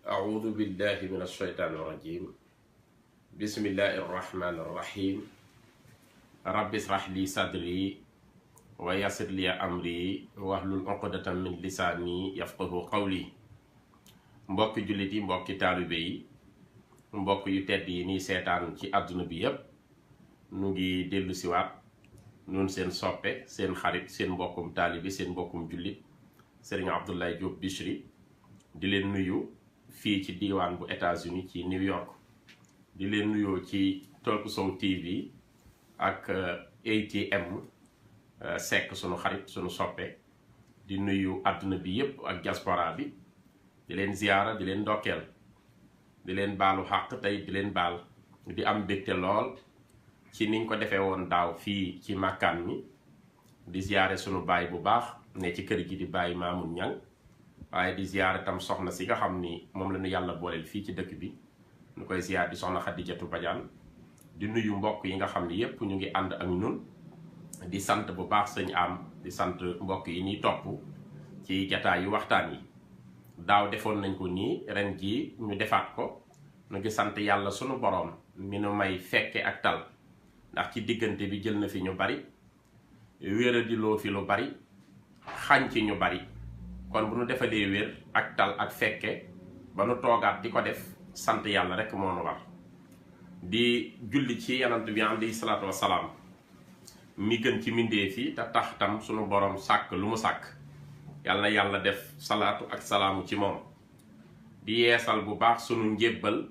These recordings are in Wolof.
أعوذ بالله من الشيطان الرجيم بسم الله الرحمن الرحيم رب اشرح لي صدري ويسر لي أمري واحلل عقدة من لساني يفقهوا قولي mbokki jullit yi mbokki taalibe yi mbokk yu tedd yi nii seetaan ci àdduna bi yépp nu ngi dellu siwaat nun seen soppe seen xarit seen mbokkum taalibe seen mbokkum jullit Serigne Abdoulaye Diop Bichri di leen nuyu fii ci diiwaan bu États-Unis ci New York di leen nuyoo ci Talkshow TV ak ATM Seck sunu xarit sunu soppe di nuyu àdduna bi yépp ak diaspora bi di leen ziyaara di leen ndokkeel di leen baalu xàq tey di leen baal di am mbégte lool ci niñ ko defee woon daaw fii ci màkkaan mi di ziyaare sunu baay bu baax ne ci kër gi di bàyyi Maamun Ñang waaye di ziyaare tam soxna si nga xam ni moom la ñu yàlla booleel fii ci dëkk bi ñu koy ziyaar di soxna Xadijatu Badiane di nuyu mbokk yi nga xam ni yépp ñu ngi ànd ak ñun di sant bu baax sëñ am di sant mbokk yi ñuy topp ci jataay yu waxtaan yi daaw defoon nañ ko nii ren jii ñu defaat ko ñu ngi sant yàlla sunu boroom mi nu may fekke ak tal ndax ci diggante bi jël na fi ñu bari wéradiloo fi lu bari xañ ci ñu bari kon bu nu defalee wér ak tal ak fekke ba nu toogaat di ko def sant yàlla rek moo nu war di julli ci yanant bi alayhi salaatu wasalaam mi gën ci mbindéef yi te tax tam sunu boroom sàkk lu mu sàkk yàlla na yàlla def salaatu ak salaamu ci moom di yeesal bu baax sunu njébbal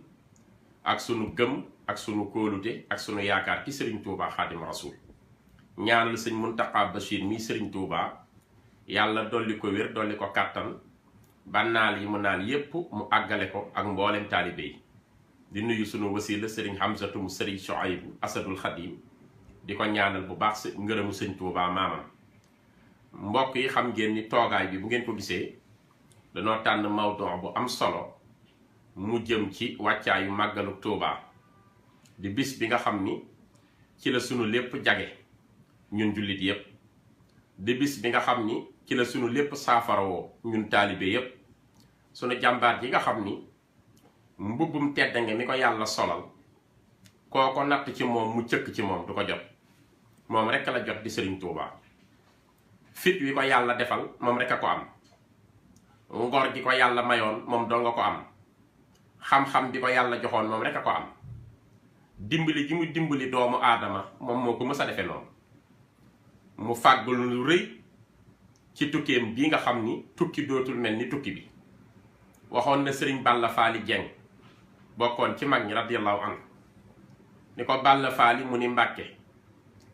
ak sunu gëm ak sunu kóolute ak sunu yaakaar ci Serigne Touba Xaadim Rasul ñaanal sëñ Muntaqa Bachir mi Serigne Touba yàlla dolli ko wér dolli ko kàttan ba naal yi mu naal yépp mu àggale ko ak mboolem taalibe yi di nuyu sunu wasila Serigne Hamzatu mu Serigne Shuaybu Asadul Xadim di ko ñaanal bu baax ngërëmu sëñ Touba maamam mbokk yi xam ngeen ni toogaay bi bu ngeen ko gisee danoo tànn mawdu bu am solo mu jëm ci wàccaayu màggalu Tuuba di bis bi nga xam ni ci la sunu lépp jage ñun jullit yépp di bis bi nga xam ni ci la sunu lépp saafarawoo ñun taalibe yépp sunu jàmbaar ji nga xam ni mbubbum teddange mi ko yàlla solal kooko natt ci moom mu cëkk ci moom du ko jot moom rekk la jot di Sëriñ Tuuba fit wi ko yàlla defal moom rekk a ko am ngor gi ko yàlla mayoon moom doo nga ko am xam-xam bi ko yàlla joxoon moom rekk a ko am dimbali gi mu dimbali doomu aadama moom moo ko mës a defe noonu mu fàggul lu rëy ci tukkeem bii nga xam ni tukki dootul mel ni tukki bi waxoon na sëriñ Balla Faali Jeng bokkoon ci mag ñi radiyallahu anhu ni ko Balla Faali mu ni Mbàkke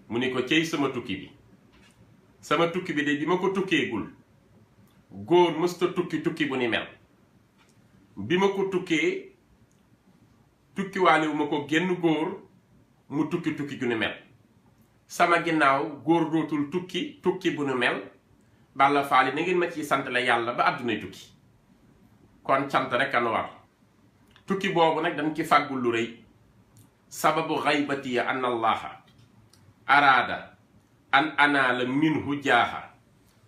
mu ni ko cey sama tukki bi sama tukki bi de bi ma ko tukkeegul góor mësta tukki bu ni mel bi ma ko tukkee tukkiwaalewu ma ko genn góor mu tukki gu ni mel sama ginnaaw góor dootul tukki bu nu mel Balla Faali na ngeen ma ciy sant la yàlla ba àddunay tukki kon sant rek anu war tukki boobu nag dañ ci fàggul lu rëy sababu xaybatiya an allaha araada an anaala minhu jaaha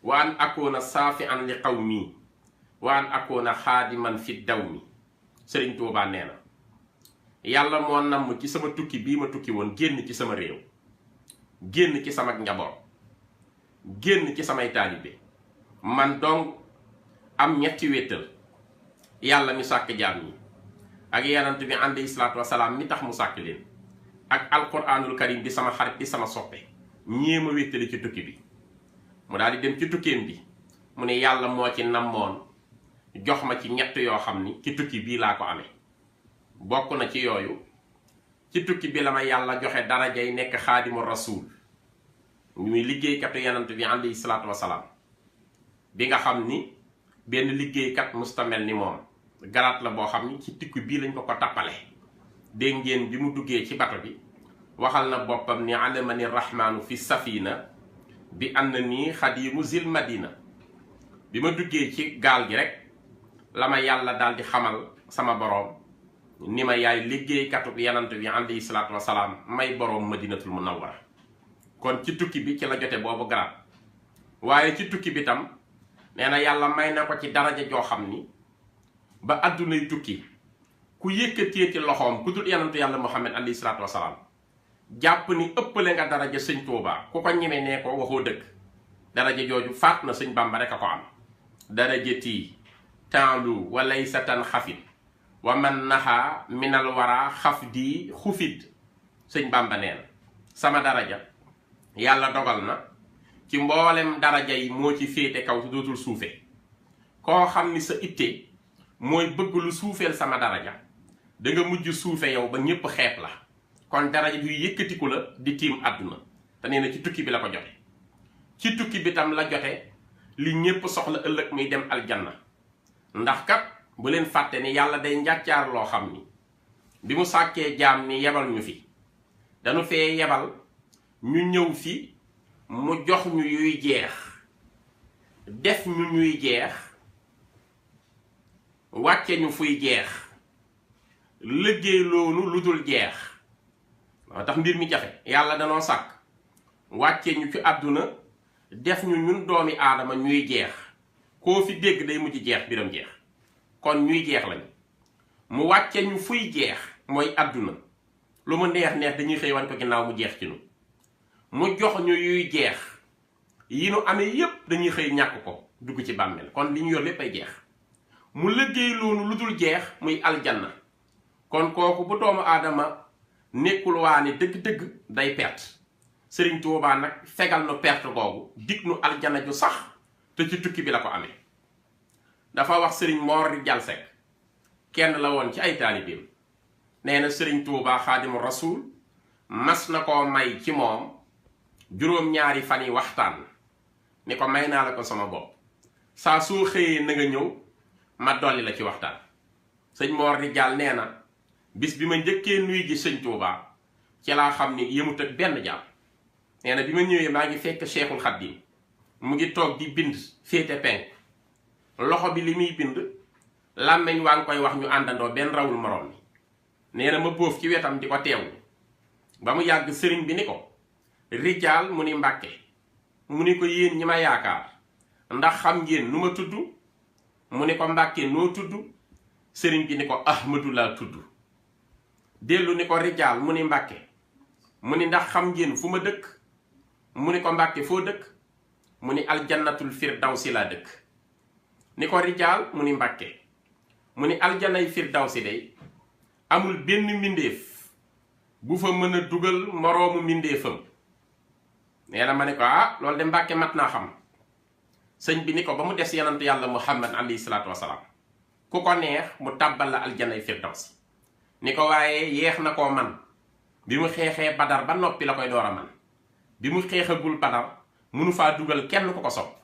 wa an akoona saafi an li qawmi wa an akoona xaadiman fi dawmi Sëriñ Tuubaa nee na yàlla moo namm ci sama tukki bii ma tukki woon génn ci sama réew génn ci sama njaboot génn ci samay taalibe man dong am ñetti wéttal yàlla mi sàkk jaam ñi ak yanant bi alayhi salaatu wasalaam mi tax mu sàkk leen ak alquranul karim di sama xarit di sama soppe ñii ma wéttali ci tukki bi mu daal di dem ci tukkeem bi mu ne yàlla moo ci nammoon jox ma ci ñett yoo xam ni ci tukki bii laa ko amee bokk na ci yooyu ci tukki bi la ma yàlla joxe darajay nekk xaadimu rasuul muy liggéeykatu yanant bi alayhi salaatu wasalaam bi nga xam ni benn liggéeykat mustamel ni moom garaat la boo xam ni ci tukki bii lañ ko tappale dégg ngeen bi mu duggee ci bato bi waxal na boppam ni alamani rahmaanu fi safina bi ànd nii xadimu zil madina bi ma duggee ci gaal gi rek la ma yàlla daal di xamal sama boroom ni ma yaay liggéeykatu yanant bi alayhi salaatu wasalaam may boroom madinatul munawwara kon ci tukki bi ci la jote boobu garaat waaye ci tukki bi tam nee na yàlla may na ko ci daraja joo xam ni ba addunay tukki ku yëkkatee ci loxoom ku dul yonentu yàlla Muhammad alayhi salaatu wasalaam jàpp ni ëppale nga daraja sëñ Tuubaa ku ko ñeme nee ko waxoo dëgg. daraja jooju faat na sëñ Bàmba rek a ko am. darajati taalu wa laysa tan xafit wa man naxa minal wara xaf di xufit sëñ Bàmba nee na sama daraja yàlla dogal na ci mboolem daraja yi moo ci féete kaw su dootul suufe koo xam ni sa itte mooy bëgg lu suufeel sama daraja danga mujj suufe yow ba ñépp xeeb la kon daraja bi yëkkatiku la di tiim àdduna te nee na ci tukki bi la ko jote ci tukki bi tam la jote li ñépp soxla ëllëg muy dem aljanna ndax kat bu leen fàtte ni yàlla day njàccaar loo xam ni bi mu sàkkee jaam ni yebal ñu fi dañu fee yebal ñu ñëw fi mu jox ñu yuy jeex def ñu ñuy jeex wàcce ñu fuy jeex liggéey loonu lu dul jeex moo tax mbir mi jafe yàlla danoo sàkk wàcce ñu ci àdduna def ñu ñun doomi aadama ñuy jeex koo fi dégg day mujj jeex biram jeex kon ñuy jeex lañu mu wàcce ñu fuy jeex mooy àdduna lu mu neex neex dañuy xëy wan ko ginnaaw mu jeex ci nu mu jox ñu yuy jeex yi nu amee yépp dañuy xëy ñàkk ko dugg ci bàmmeel kon li ñu yor lépp ay jeex mu liggéey loonu lu dul jeex muy aljanna kon kooku bu doomu aadama nekkul waa ni dëgg-dëgg day perte Sëriñ Tuubaa nag fegal nu perte googu dig nu aljanna ju sax te ci tukki bi la ko amee dafa wax Sëriñ Moor Rijal Sekk kenn la woon ci ay taalibeem nee na Sëriñ Tuubaa Xaadimu Rasuul mas na koo may ci moom juróom-ñaari fan yi waxtaan ni ko may naa la ko sama bopp saa soo xëyee na nga ñëw ma dolli la ci waxtaan sëñ Moor Rijal nee na bis bi ma njëkkee nuy gi sëñ Tuubaa ci laa xam ni yëmut ak benn jàmm nee na bi ma ñëwee maa ngi fekk Cheikhul Khadim mu ngi toog di bind féete penk loxo bi li muy bind làmmeñ waa ngi koy wax ñu àndandoo benn rawul moroom mi nee na ma bóof ci wetam di ko teewlu ba mu yàgg sëriñ bi ni ko Rijal mu ni Mbàkke mu ni ko yéen ñi ma yaakaar ndax xam ngeen nu ma tudd mu ni ko Mbàkke noo tudd sëriñ bi ni ko Ahmadu laa tudd dellu ni ko Rijal mu ni Mbàkke mu ni ndax xam ngeen fu ma dëkk mu ni ko Mbàkke foo dëkk mu ni aljannatul firdawsi laa dëkk ni ko Rijal mu ni Mbàkke mu ni aljanay firdawsi day amul benn mbindéef bu fa mën a dugal moroomu mbindéefam nee na ma ne ko loolu de Mbàkke mat naa xam sëñ bi ni ko ba mu des yonent yàlla Muhammad alayhi salaatu wasalaam ku ko neex mu tàbbal la aljanay firdawsi ni ko waaye yeex na koo man bi mu xeexee Badar ba noppi la koy door a man bi mu xeexagul Badar munu faa dugal kenn ku ko sopp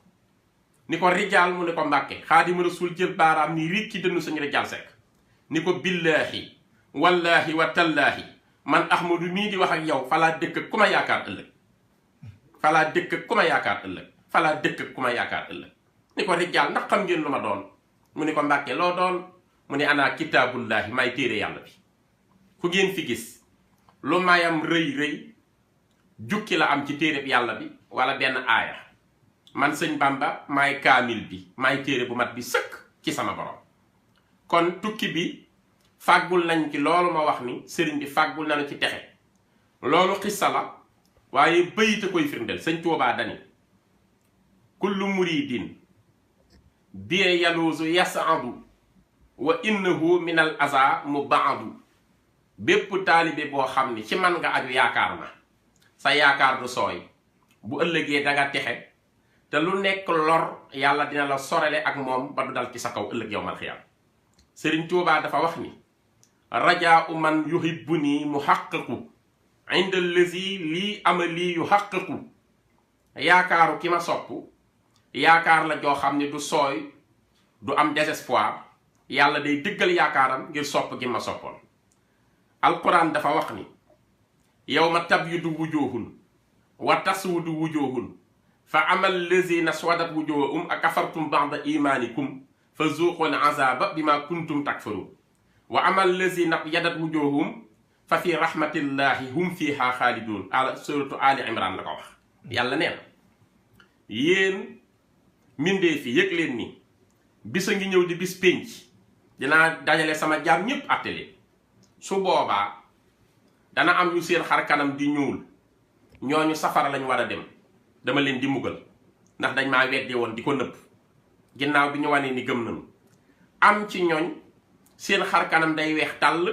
ni ko Rijal mu ni ko Mbàkke Xaadimu Rasuul jël baaraam ni riig ci dënnu sëñ Rijal Sekk ni ko billaahi wallaahi wa tallaahi man Ahmadu mii di wax ak yow falaa dëkk ku ma yaakaar ëllëg falaa dëkk ku ma yaakaar ëllëg falaa dëkk ku ma yaakaar ëllëg ni ko Rijal ndax xam ngeen lu ma doon mu ni ko Mbàkke loo doon mu ni ana kitaabullaahi may téere yàlla bi ku ngeen fi gis lu mayam rëy rëy jukki la am ci téere yàlla bi wala benn aaya man sëñ Bamba maay kaamil bi maay téere bu mat bi sëkk ci sama borom kon tukki bi fàggul nañ ci loolu ma wax ni sëriñ bi fàggul nañu ci texe loolu xissa la waaye bayit a koy firndeel sëñ Tuubaa dani kullu muridin bie yaluusu yasadu wa innahu min al aza mubaadu bépp taalibe boo xam ni ci man nga aju yaakaar na sa yaakaar du sooy bu ëllëgee danga texe te lu nekk lor yàlla dina la sorele ak moom ba du dal ci sa kaw ëllëg yow mal xiyaam sëriñ Tuubaa dafa wax ni rajaa u man yuhibbuni muhaqqiqu inda allazi lii amali yuhaqqiqu yaakaaru ki ma sopp yaakaar la joo xam ne du sooy du am désespoir yàlla day dëggal yaakaaram ngir sopp gi ma soppoon alquran dafa wax ni yawma tabyadu wujuhun wa taswudu wujuhun fa amal lazina swadat wujuhum akafartum ba'da imanikum fa zuqul azaba bima kuntum takfurun wa amal lazina yadat wujuhum fa fi rahmatillahi hum fiha xaalidun ala suratu ali imran la ko wax yàlla nee na yéen mindee fi yëg leen ni bis a ngi ñëw di bis pénc dinaa dajale sama jaam ñépp àtte leen su boobaa dana am ñu seen xar kanam di ñuul ñooñu safara lañ war a dem dama leen di mbugal ndax dañ maa weddi woon di ko nëbb ginnaaw bi ñu wane ni gëm nañu am ci ñooñ seen xar kanam day weex tàll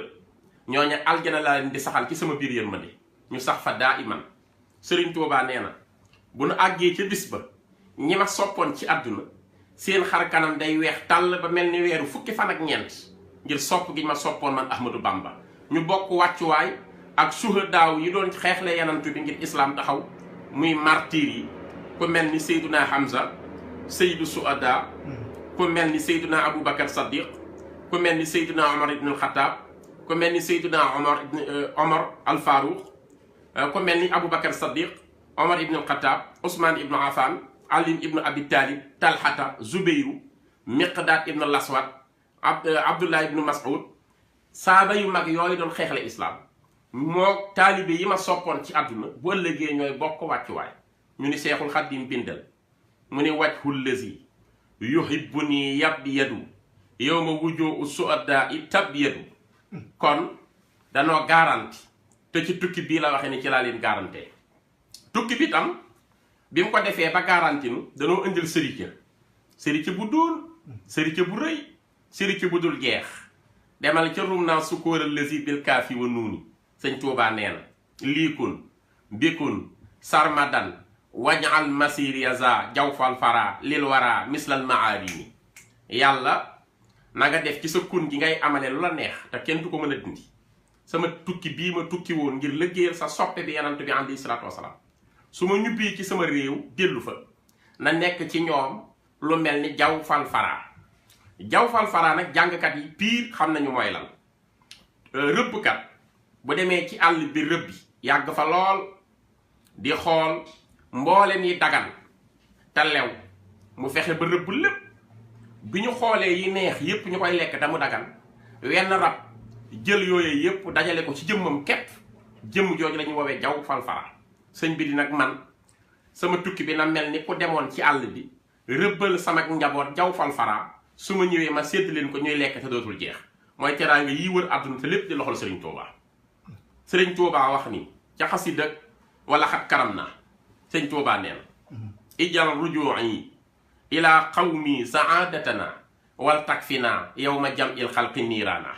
ñooñu aljana laa leen di saxal ci sama biir yërmande ñu sax fa daa iman Sëriñ Tuubaa nee na bu nu àggee ca bis ba ñi ma soppoon ci àdduna seen xar kanam day weex tàll ba mel ni weeru fukki fan ak ñeent ngir sopp gi ma soppoon man Ahmadou Bamba ñu bokk wàccuwaay ak suhadaaw yi doon xeexle yanantu bi ngir islaam taxaw muy martyr yi ku mel ni Seyduna Hamza Seydu Suada ku mel ni Seyduna Aboubacar Saddiq ku mel ni Seyduna Omar ibn al-Khattab ku mel ni Seyduna Omar al-Farouq ku mel ni Aboubacar Saddiq Omar ibn al-Khattab Ousmane ibn Affan Ali ibn Abi Talib Talhata Zubeyru Miqdaad ibn al-Aswad Abdullah ibn Mas'ud saaba yu mag yooyu doon xeexle islaam moo taalibe yi ma soppoon ci àdduna bu ëllëgee ñooy bokk wàccuwaay ñu ni Seexul Xaddim bindal mu ni wajhul lazi yuhibbuni yabyadu yawma wujuhu su'ada tabyadu kon danoo garanti te ci tukki bii la waxee ni ci laa leen garantee tukki bi tam bi mu ko defee ba garanti nu danoo indil sërica bu dul sërica bu rëy sërica bu dul jeex demal ca rum naa sukkóoral lazi bil kaafi wa nuuni sëñ Tuubaa nee na liikun bikun sarmadan wajal masir yaza jawfal fara lil wara mislal maarimi yàlla na nga def ci sa kun gi ngay amale lu la neex te kenn du ko mën a dindi sama tukki bii ma tukki woon ngir liggéeyal sa soppe bi yanant bi alayhi salaatu wasalaam su ma ñubbee ci sama réew dellu fa na nekk ci ñoom lu mel ni jawfal fara nag jàngkat yi piir xam nañu mooy lan rëbbkat bu demee ci àll bi rëbbi yàgg fa lool di xool mboolem yi dagan te lew mu fexe ba rëbb lépp bi ñu xoolee yi neex yépp ñu koy lekk te mu dagan wenn rab jël yooyu yépp dajale ko ci jëmmam képp jëmm jooju lañu woowee jaw falfara sëñ bi di nag man sama tukki bi na mel ni ku demoon ci àll bi rëbbal sama njaboot jaw falfara su ma ñëwee ma sédd leen ko ñuy lekk te dootul jeex mooy teraanga yi wër àdduna te lépp di loxol Sëriñ Tuubaa Sëriñ Tuubaa wax ni ca xasida wala xat karam naa Sëriñ Tuubaa nee na ijal ruju'i ila qawmi saadatana wal takfina yawma jam'il xalqi niiraana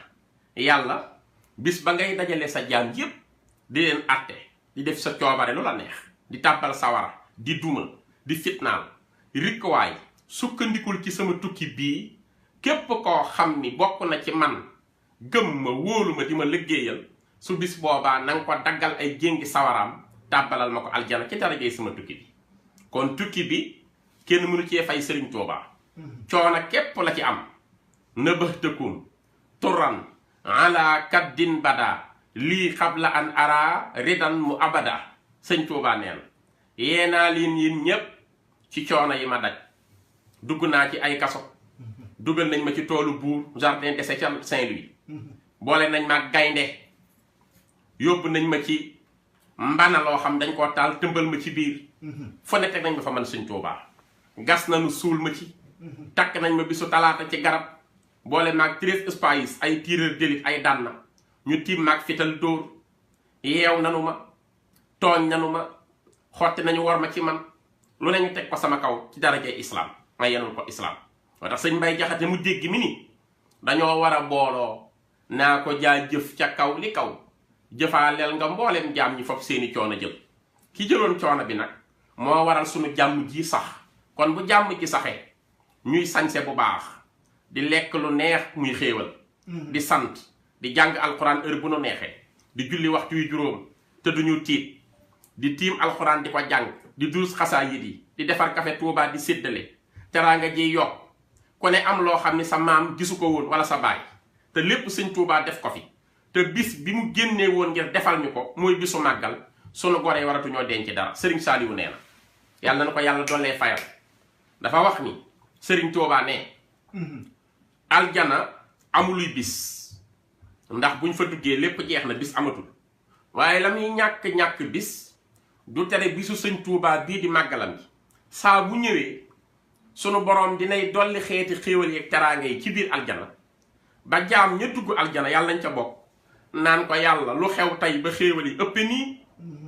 yàlla bis ba ngay dajale sa jaam yépp di leen atte di def sa coobare lu la neex di tàbbal sawara di duma di fitnaal rikkuwaay sukkandikul ci sama tukki bii képp koo xam ni bokk na ci man gëm ma wóolu ma di ma liggéeyal su bis boobaa na nga ko daggal ay jéngi sawaraam tàbbalal ma ko aljana ci darajey sama tukki bi kon tukki bi kenn mënu cee fay Sëriñ Tuubaa coono képp la ci am nëbëxtëkum turan ala kaddin bada lii xabla an ara ridan mu abada Sëriñ Tuubaa nee na yeenaa leen yéen ñépp ci coono yi ma daj dugg naa ci ay kaso dugal nañ ma ci toolu buur jardin d'essai ca Saint-Louis boole nañ ma gaynde yóbbu nañ ma ci mbana loo xam dañ koo taal tëmbal ma ci biir fu ne teg nañ ma fa man Sëriñ Tuubaa gas nañu suul ma ci takk nañ ma bisu talaata ci garab boole maag 13 spahis ay tireur d'élite ay dànna ñu tiim maag fital dóor yeew nanu ma tooñ nanu ma xotti nañu war ma ci man lu ne ñu teg ko sama kaw ci darajee islam ma yenul ko islam moo tax sëñ Mbay Jaxate mu dégg mi ni dañoo war a booloo naa ko jaa jëf ca kaw li kaw jëfaaleel nga mbooleem jaam ñi foofu seeni coono jël ki jëloon coono bi nag moo waral sunu jàmm ji sax kon bu jàmm ji saxee ñuy sañse bu baax di lekk lu neex muy xéewal di sant di jàng alxuraan heure bu nu neexee di julli waxtu yu juróom te duñu tiit di tiim alxuraan di ko jàng di duus xasaayid yi di defar kafe Tuubaa di séddale teraanga ji yokk ku ne am loo xam ni sa maam gisu ko woon wala sa baay te lépp Sëñ Tuubaa def ko fi te bis bi mu génnee woon ngir defal ñu ko mooy bisu màggal sunu gore yi waratuñoo denc dara Sëriñ Saaliwu nee na yàlla na ko yàlla dollee fayal dafa wax ni Sëriñ Tuubaa ne aljana amuluy bis ndax buñ fa duggee lépp jeex na bis amatul waaye la muy ñàkk-ñàkk bis du tere bisu Sëñ Tuubaa bii di màggalam gi saa bu ñëwee sunu boroom dinay dolli xeeti xéewal yeeg teraanga yi ci biir aljana ba jaam ña dugg aljana yàlla nañ ca bokk naan ko yàlla lu xew tey ba xéewal yi ëppe nii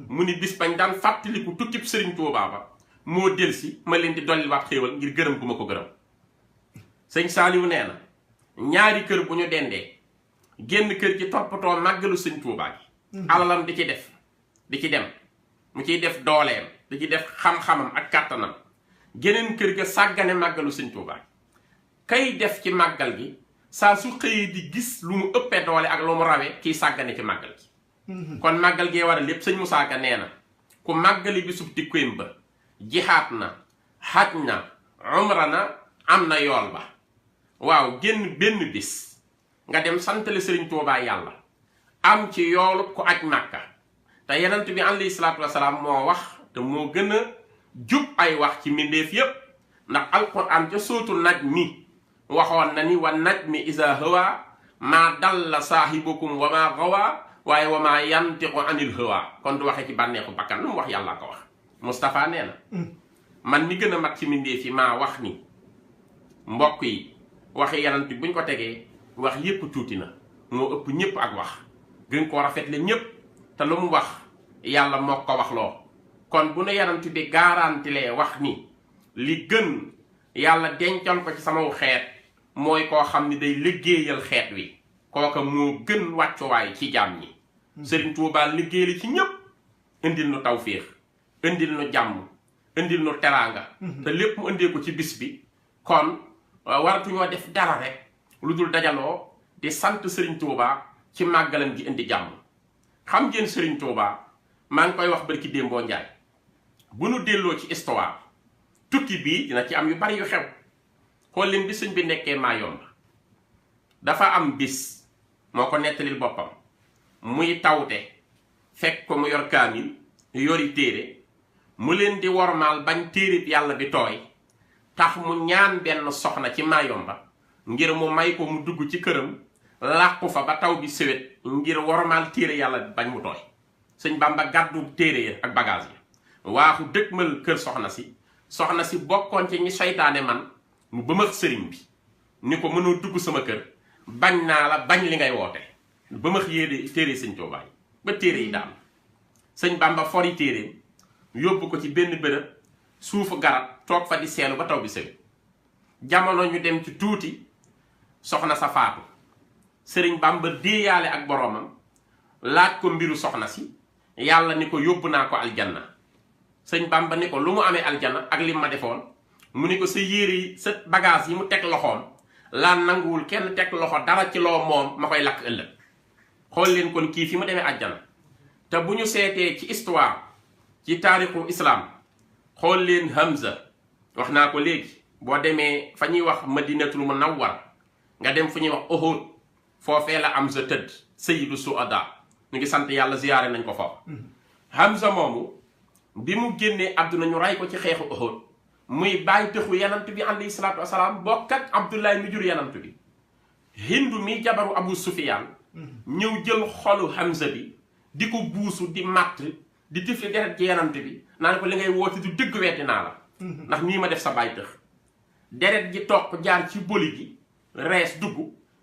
mu ni bis bañ daan fàttaliku tukkib Sëriñ Tuubaa ba moo delsi ma leen di dolliwaat xéewal ngir gërëm gu ma ko gërëm. sëñ Saaliw nee na ñaari kër bu ñu dendee génn kër gi toppatoo màggalu Sëñ Tuubaa gi alalam di ci dem mu ciy def dooleem di ci def xam-xamam ak kàttanam geneen kër ga sàggane màggalu Sëñ Tuubaa gi kay def ci màggal gi saa su xëyee di gis lu mu ëppee doole ak lu mu rawee kiy sàggane ci màggal gi kon màggal gee war a lépp sëñ Musaa Ka nee na ku màggali bisub tikkoyam ba jihaat na xaj na umra na am na yool ba. waaw génn benn bis nga dem santale Sëriñ Tuubaa yàlla am ci yoolu ku aj màkka te yenent bi alayhi salaatu wasalaam moo wax te moo gën a jub ay wax ci mbindeef yépp ndax alquran ca sootu najmi waxoon na ni wa najmi iza hawa maa dalla saahibukum wa maa gawa waaye wa maa yantiqu anil hawa kon du waxee ci bànneexu bakkan lu mu wax yàlla ko wax. Moustapha nee na man mi gën a mag ci mbindeef yi maa wax ni mbokk yi waxi yenent bi buñ ko tegee wax yépp tuuti na moo ëpp ñépp ak wax gën koo rafetle ñépp te lu mu wax yàlla moo ko wax loo kon bu ne yenent bi garantilee wax ni li gën yàlla dencal ko ci sama xeet mooy koo xam ni day liggéeyal xeet wi kooka moo gën wàccuwaay ci jaam ñi. Sëriñ Tuubaa liggéeyal ci ñépp indil nu tawféex indil nu jàmm indil nu teraanga te lépp mu indee ko ci bis bi kon waratuñoo def dara rek lu dul dajaloo di sant Sëriñ Tuubaa ci màggalam gi indi jàmm. xam ngeen Sëriñ Tuubaa maa ngi koy wax barki démboo njaay bu nu delloo ci histoire tukki bii dina ci am yu bari yu xew xool leen bi sëñ bi nekkee Mayomba dafa am bis moo ko nettalil boppam muy tawte fekk ko mu yor kaamil yori téere mu leen di wormaal bañ téereb yàlla bi tooy tax mu ñaan benn soxna ci Mayomba ngir mu may ko mu dugg ci këram làqu fa ba taw bi sewet ngir wormaal téere yàlla bi bañ mu tooy. sëñ Bamba gàddu téere ya ak bagage yi waaxu dëgmal kër soxna si bokkoon ci ñi seytaane man mu bëmax sëriñ bi ni ko mënoo dugg sama kër bañ naa la bañ li ngay woote bëmax yéede téere sëñ Tuubaa yi ba téere yi daal sëñ Bamba fori téereem yóbbu ko ci benn bërëb suufu garab toog fa di seelu ba taw bi sewet jamono ñu dem ci tuuti soxna sa faatu sëriñ Bamba déeyaale ak boroomam laaj ko mbiru soxna si yàlla ni ko yóbbu naa ko aljanna sëñ Bamba ni ko lu mu amee aljanna ak lim ma defoon mu ni ko sa yére yi sa bagage yi mu teg loxoom laa nanguwul kenn teg loxo dara ci loo moom ma koy lakk ëllëg xool leen kon kii fi mu demee aljanna te bu ñu seetee ci histoire ci taarixu islam xool leen Hamza wax naa ko léegi boo demee fa ñuy wax Madinatul Munawwar nga dem fu ñuy wax Uhud foofee la Hamza tëdd sayyidu suada ñu ngi sant yàlla ziyaare nañ ko foofu. Hamza moomu bi mu génnee àdduna ñu rey ko ci xeexu Uhud muy bàyyi tëxu yanant bi alayhi salaatu wasalaam bokk ak Abdullahi mi jur yanant bi Hindu mi jabaru Abu Sufyaan ñëw jël xolu Hamza bi di ko buusu di matt di tifli deret ci yanant bi naan ko li ngay woote du dëgg weddi naa la ndax nii ma def sa bàyyi tëx deret ji toq jaar ci boli gi rees dugg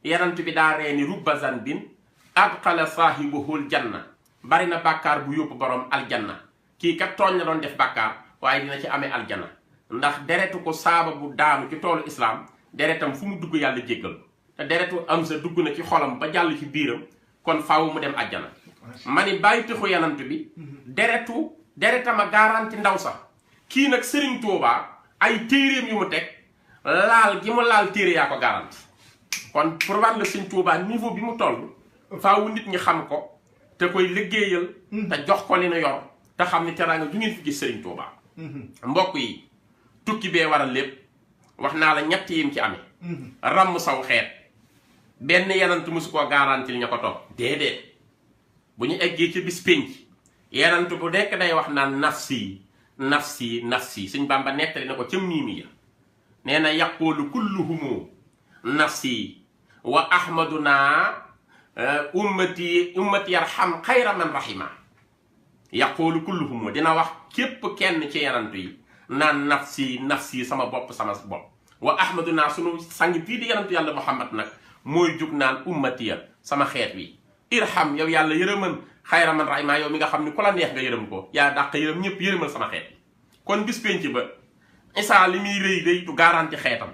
yanant bi daa ree ni rubbazan bin adxala saahibuhul janna bari na bàkkaar bu yóbbu borom aljanna kii kat tooñ na doon def bàkkaar waaye dina ci amee aljanna ndax deretu ko saaba bu daanu ci toolu islaam deretam fu mu dugg yàlla jéggal te deretu Hamza dugg na ci xolam ba jàll ci biiram kon faaw mu dem aljanna ma ni bàyyi tëxu yanant bi deretama garanti ndaw sax kii nag Sëriñ Tuubaa ay téeréem yu mu teg laal gi mu laal téere yaa ko garanti kon pour war la Sëriñ Tuubaa niveau bi mu toll faawu nit ñi xam ko te koy liggéeyal te jox ko li nu yor te xam ni teraanga ju ngeen fi gis Sëriñ Tuubaa mbokk yi tukki bee waral lépp wax naa la ñett yim ci amee ràmm saw xeet benn yenant musu koo garanti li ñu ko topp déedéet bu ñu eggee ci bis pénc yenant bu nekk day wax naan nafsi nafsi nafsi Sëñ Bàmba nettali na ko ca miimi ya nee na yaqulu kulluhumu nafsi wa ahmaduna ummati yarham xayra man rahima yaqulu kulluhumu dina wax képp kenn ci yenant yi naan nafsi nafsi sama bopp wa ahmaduna sunu sang bii di yenantu yàlla Muhammad nag mooy jug naan ummatiya sama xeet wi irham yow yàlla yërëman xayra man rahima yow mi nga xam ni ku la neex nga yërëm ko yaa dàq yërëm ñëpp yërëmal sama xeet bi kon bis penc ba Isaa li muy rëy rëy du garanti xeetam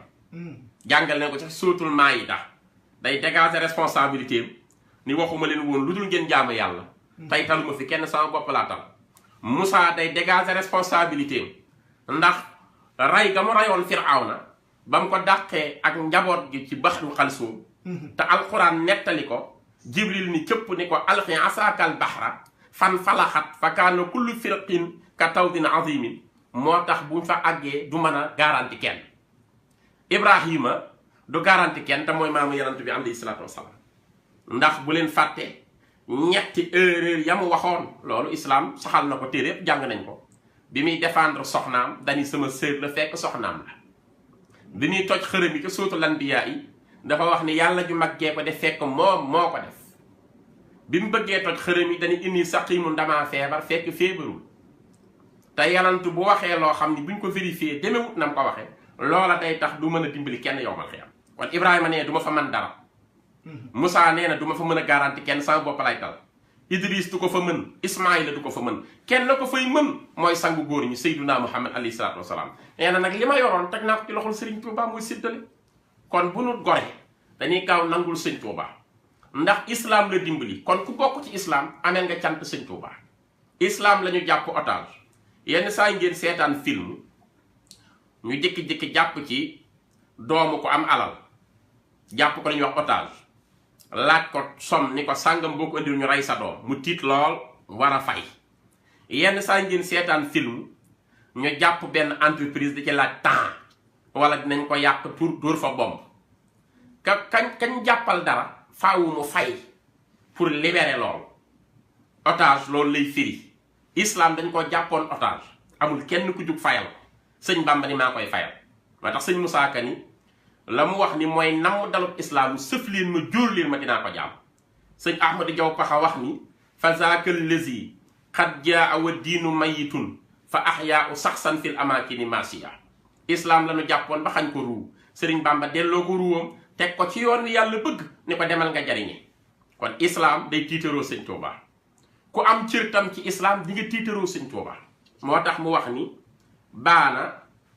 jàngal ne ko ci suratul Maayida day dégager responsabilité ni waxuma leen woon lu dul ngeen jaamu yàlla tey taluma fi kenn sama bopp laa tal Moussa day dégager responsabilité ndax ray ga mu rayoon Firawna ba mu ko dàqee ak njaboot gi ci baxru xalsuum te alquran nettali ko jibril ni cëpp ni ko alqi asaakal baxra fan falaxat fa kaana kullu firqin ka tawdin azimin moo tax buñ fa àggee du mën a garanti kenn Ibrahima du garanti kenn te mooy maamu yonent bi alayhi salaatu wasalaam ndax bu leen fàtte ñetti erreur ya mu waxoon loolu islam saxal na ko téere yëpp jàng nañ ko bi muy défendre soxnaam dañu sama sœur la fekk soxnaam la bi muy toj xërëm yi ci sootu lanbiyaa yi dafa wax ni yàlla ju mag gee ko def fekk moom moo ko def bi mu bëggee toj xërëm yi dañu indi saqiimu damaa feebar fekk feebarul te yalantu bu waxee loo xam ni buñ ko vérifié demewut na mu ko waxee loola day tax du mën a dimbali kenn yowmal xiyam kon Ibrahima nee du ma fa mën dara Moussa nee na du ma fa mën a garanti kenn sama bopp lay tal Idris du ko fa mën Ismaïla du ko fa mën kenn ko fay mën mooy sangu góor ñi Seydunaa Muhammad alayhi salaatu wasalaam nee na nag li ma yoroon teg naa ko ci loxol Sëriñ Tuubaa muy séddale kon bu nu gore dañuy gaaw nangul Sëñ Tuubaa ndax islam la dimbali kon ku bokk ci islam amee nga cant Sëñ Tuubaa islam la ñu jàpp otage yenn saa ngeen seetaan film ñu jékki-jékki jàpp ci doomu ko am alal jàpp ko la ñuy wax otage laaj ko som ni ko sàngam boo ko indil ñu rey sa doom mu tiit lool war a fay yenn saa ngeen seetaan film ñu jàpp benn entreprise di ci laaj temps wala dinañ ko yàq pour dóor fa bomb kañ jàppal dara faawu mu fay pour libérer loolu otage loolu lay firi islam dañ ko jàppoon otage amul kenn ku jug fayal sëñ Bàmba ni maa koy fayal moo tax sëñ Moussa Ka ni la mu wax ni mooy namm dalub islaam sëf leen ma jóor leen ma dinaa ko jaam sëñ Ahmadou Diaw Paxa wax ni fa zaakal lazi xad jaa wa diinu mayitun fa ahyaa u saxsan fil amakini marsiya islam la ñu jàppoon ba xañ ko ruu sëriñ Bàmba delloo ko ruwam teg ko ci yoon wi yàlla bëgg ni ko demal nga jariñe kon islam day tiitaroo sëñ Tuubaa ku am cër tam ci islam di nga tiitaroo sëñ Tuubaa moo tax mu wax ni baana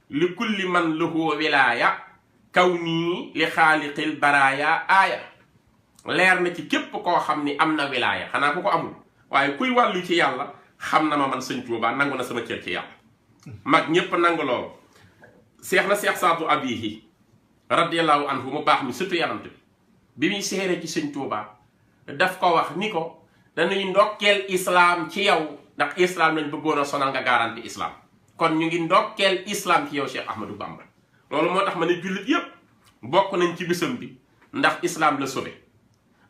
li kulli man lahu wilaaya kaw nii li xaaliqil baraaya aaya leer na ci képp koo xam ni am na wilaaya xanaa ku ko amul waaye kuy wàllu ci yàlla xam na ma man sëñ Tuubaa nangu na sama cër ci yàlla mag ñépp nangu loolu seex na seex saatu abihi radiyallahu anhu mu baax mi surtout yanant bi muy seere ci sëñ Tuubaa daf ko wax ni ko dañuy ndokkeel islaam ci yow ndax islam lañ bëggoon a sonal nga garanti islam kon ñu ngi ndokkeel islam ci yow Cheikh Ahmadou Bamba loolu moo tax ma ne jullit yépp bokk nañ ci bisam bi ndax islam la sobe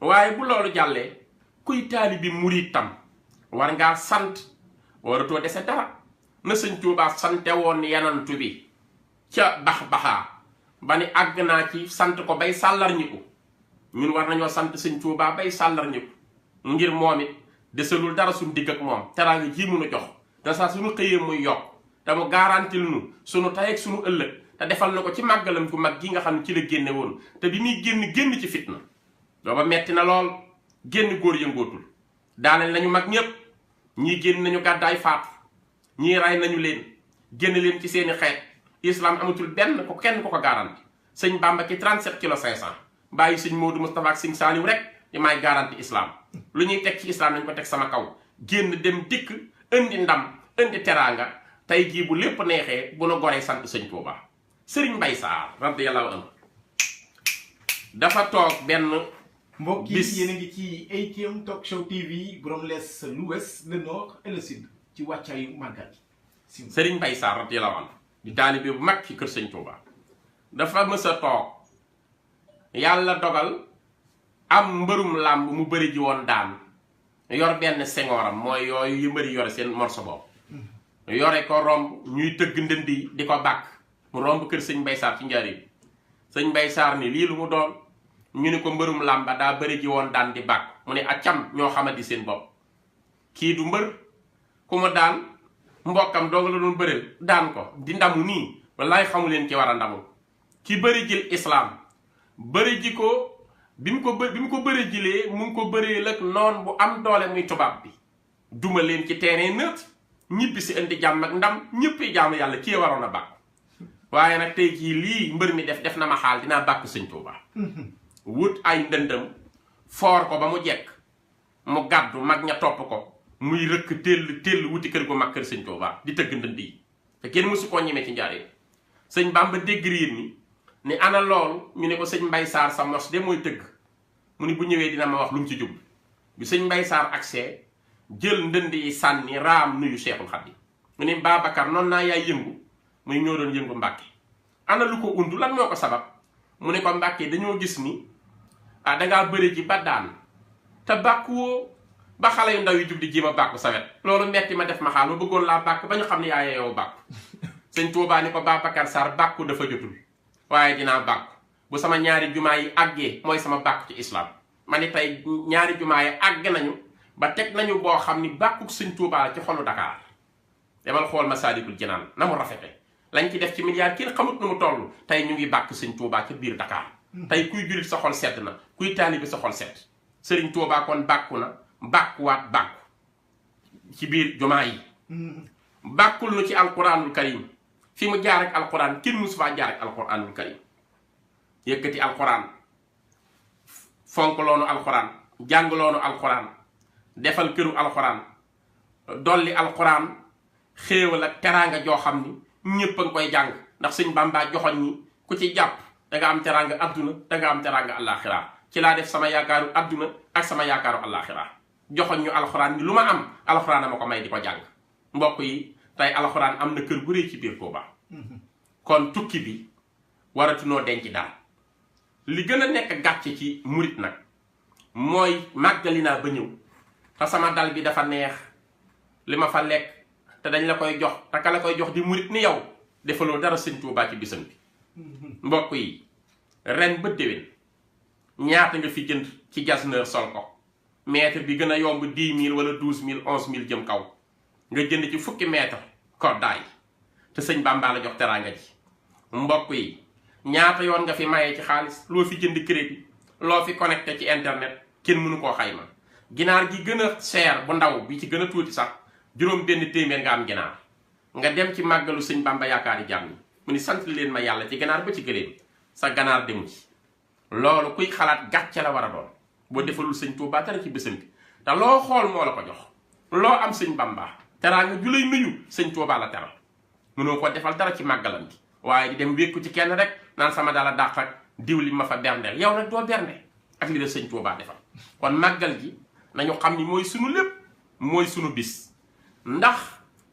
waaye bu loolu jàllee kuy taalibi murit tam war ngaa sant waratoo dese dara na sëñ Tuubaa sante woon yanantu bi ca bax-baxaa ba ni àgg naa ci sant ko bay sàllar ñi ko ñun war nañoo sant sëñ Tuubaa bay sàllar ñi ko ngir moom it desalul dara suñu digg ak moom teraanga ji mun a jox te saa suñu xëyee muy yokk te mu garantil nu suñu tay ak suñu ëllëg te defal na ko ci màggalam gu mag gi nga xam ne ci la génne woon te bi muy génn ci fitna booba metti na lool génn góor yëngootul daaneel nañu mag ñépp ñii génn nañu gàddaay faatu ñii ray nañu leen génn leen ci seeni xeet islam amatul benn ko kenn ko ko garanti sëñ Bamba ci 37 kilo 500 bàyyi sëñ Modou Moustapha ak sëñ Saliou rek di may garanti islam lu ñuy teg ci islam nañ ko teg sama kaw génn dem dikk indi ndam indi teraanga tey jii bu lépp neexee bu nu goree sant sëñ Tuubaa Sëriñ Mbay Saar radiyallahu anhu dafa toog benn mbokk yi yéen a ngi ci 8e Talk Show TV borom lees l'ouest le nord et le sud ci wàccaayu màggal Sëriñ Mbay Saar radiyallahu anhu di taalibe bu mag ci kër sëñ Tuubaa dafa mës a toog yàlla dogal am mbërum làmb mu bëri ji woon daan yor benn sengooram mooy yooyu yu mbëri yore seen morso boobu yore ko romb ñuy tëgg ndënd yi di ko bàkk mu romb kër sëñ Mbay Saar ci njariñ sëñ Mbay Saar ni lii lu mu doon ñu ni ko mbërum làmba daa bëri ji woon daan di bàkk mu ne accam ñoo xamadi seen bopp kii du mbër ku ma daan mbokkam doo nga la doon bëreel daan ko di ndamu nii wallaay xamu leen ci war a ndamu ki bëri jël islaam bëri ji ko bi mu ko bëree jilee mu ngi ko bëree lak noon bu am doole muy tubaab bi duma leen ci terrain neutre ñibbi si indi jàmm ak ndam ñëpp jàmm yàlla kii waroon a bàkk waaye nag tey jii lii mbër mi def na ma xaal dinaa bàkk sëñ Tuuba wut ay ndëndam foor ko ba mu jekk mu gàddu mag ña topp ko muy rëkk téll wuti kër gu mag kër sëñ Tuuba di tëgg ndënd yi te kenn mësu koo ñemee ci njaaree sëñ Bamba dégg riir ni ana loolu ñu ne ko sëñ Mbay Saar sa mos de mooy tëgg mu ni bu ñëwee dina ma wax lu mu ci jub bi sëñ Mbay Saar accès jël ndënd yi sànni raam nuyu Seexul Xadiim mu ni Babacar noonu naa yaay yëngu muy ñoo doon yëngu Mbàkke ana lu ko undu lan moo ko sabab mu ne ko Mbàkke dañoo gis ni dangaa bëri ji ba daan te bàkku woo ba xale yu ndaw yi jug di ji ma bàkku sa wet loolu metti ma def ma xaal ma bëggoon laa bàkk ba ñu xam ne yaa yeewoo bàkku sëñ Tuubaa ni ko Babacar Sarr bàkku dafa jotul waaye dinaa bàkku bu sama ñaari jumaa yi àggee mooy sama bàkku ci islam ma ni tey ñaari jumaa yi àgg nañu ba teg nañu boo xam ni bàkku sëñ Tuubaa ci xolu Dakar demal xool Masaalikul Jinaan na mu rafete lañ ci def ci milliard kenn xamut nu mu toll tey ñu ngi bàkk sëñ Tuubaa ci biir Dakar tey kuy jullit sa xol sedd na kuy taalibe sa xol sedd sëriñ Tuubaa kon bàkku na bàkkuwaat bàkku ci biir jumaa yi bàkkul nu ci alquranul karim fi mu jaar ak alquran kenn musu faa jaar ak alquranul karim yëkkati alquran fonk loonu alquran jàng loonu alquran defal këru alquran dolli alquran xéewal ak teraanga joo xam ni ñépp a ngi koy jàng ndax sëñ Bamba joxoñ ñi ku ci jàpp danga am teraanga adduna danga am teraanga àllaaxira ci laa def sama yaakaaru adduna ak sama yaakaaru àllaaxira joxoñ ñu alxuraan ni lu ma am alxuraan a ma ko may di ko jàng mbokk yi tey alxuraan am na kër gu rëy ci biir Tuuba kon tukki bi waratunoo denc daal li gën a nekk gàcce ci murit nag mooy màggali naa ba ñëw te sama dal bi dafa neex li ma fa lekk te dañ la koy jox te ka la koy jox di murit ni yow defaloo dara sëñ Tuubaa ci bisam bi mbokk yi ren ba déwén ñaata nga fi jënd ci jasneer sol ko mètre bi gën a yomb 10 000 wala 12 000 11 000 jëm kaw nga jënd ci fukki mètre koddaay te sëñ Bamba la jox teraanga ji mbokk yi ñaata yoon nga fi mayee ci xaalis loo fi jënd crédit loo fi connecté ci internet kenn mënu koo xayma ginaar gi gën a cher bu ndaw bi ci gën a tuuti sax juróom benn téeméer nga am ginaar nga dem ci màggalu sëñ Bamba yaakaari jàmm mu ni sant leen ma yàlla ci ganaar ba ci gëléem sa ganaar demu ci loolu kuy xalaat gàcce la war a doon boo defalul sëñ Tuubaa dara ci bésam bi te loo xool moo la ko jox loo am sëñ Bamba teraanga ju lay nuyu sëñ Tuubaa la teral mënoo ko defal dara ci màggalam bi waaye di dem wékku ci kenn rek naan sama dala dàq ak diw li ma fa berndeel yow nag doo bernde ak li la sëñ Tuubaa defal kon màggal gi nañu xam ni mooy sunu lépp mooy sunu bis ndax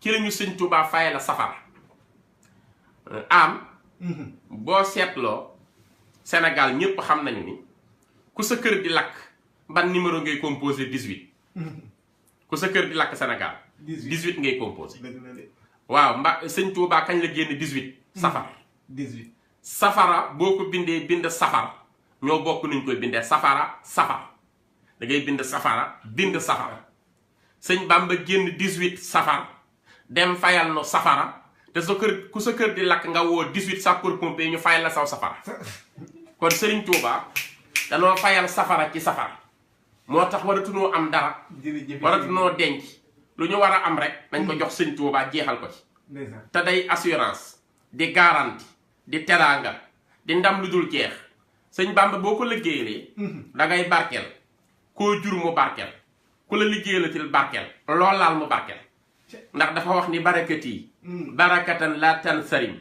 ci lañu sëñ Tuubaa faye la safara am boo seetloo Sénégal ñépp xam nañu ni ku sa kër di lakk ban numéro ngay composé 18 ku sa kër di lakk Sénégal 18 ngay composé waaw sëñ Tuubaa kañ la génn 18 safar 18 safara boo ko bindee bind safar ñoo bokk nuñ koy bindee safara safar da ngay bind safara bind safara sëñ Bamba génn 18 safar dem fayal no safara te sa kër ku sa kër di lakk nga woo 18 sapeurs-pompiers ñu fayal la saw safara kon sëriñ Tuubaa danoo fayal safara ci safara moo tax waratunoo am dara waratunoo denc lu ñu war a am rek nañ ko jox sëñ Tuubaa jeexal ko ci te day assurance di garantie di teraanga di ndam lu dul jeex sëñ Bamba boo ko liggéeyalee dangay barkeel koo jur mu barkeel ku la liggéeyalatil barkeel lool laal mu barkeel ndax dafa wax ni barakat yi barakatan la tan sarim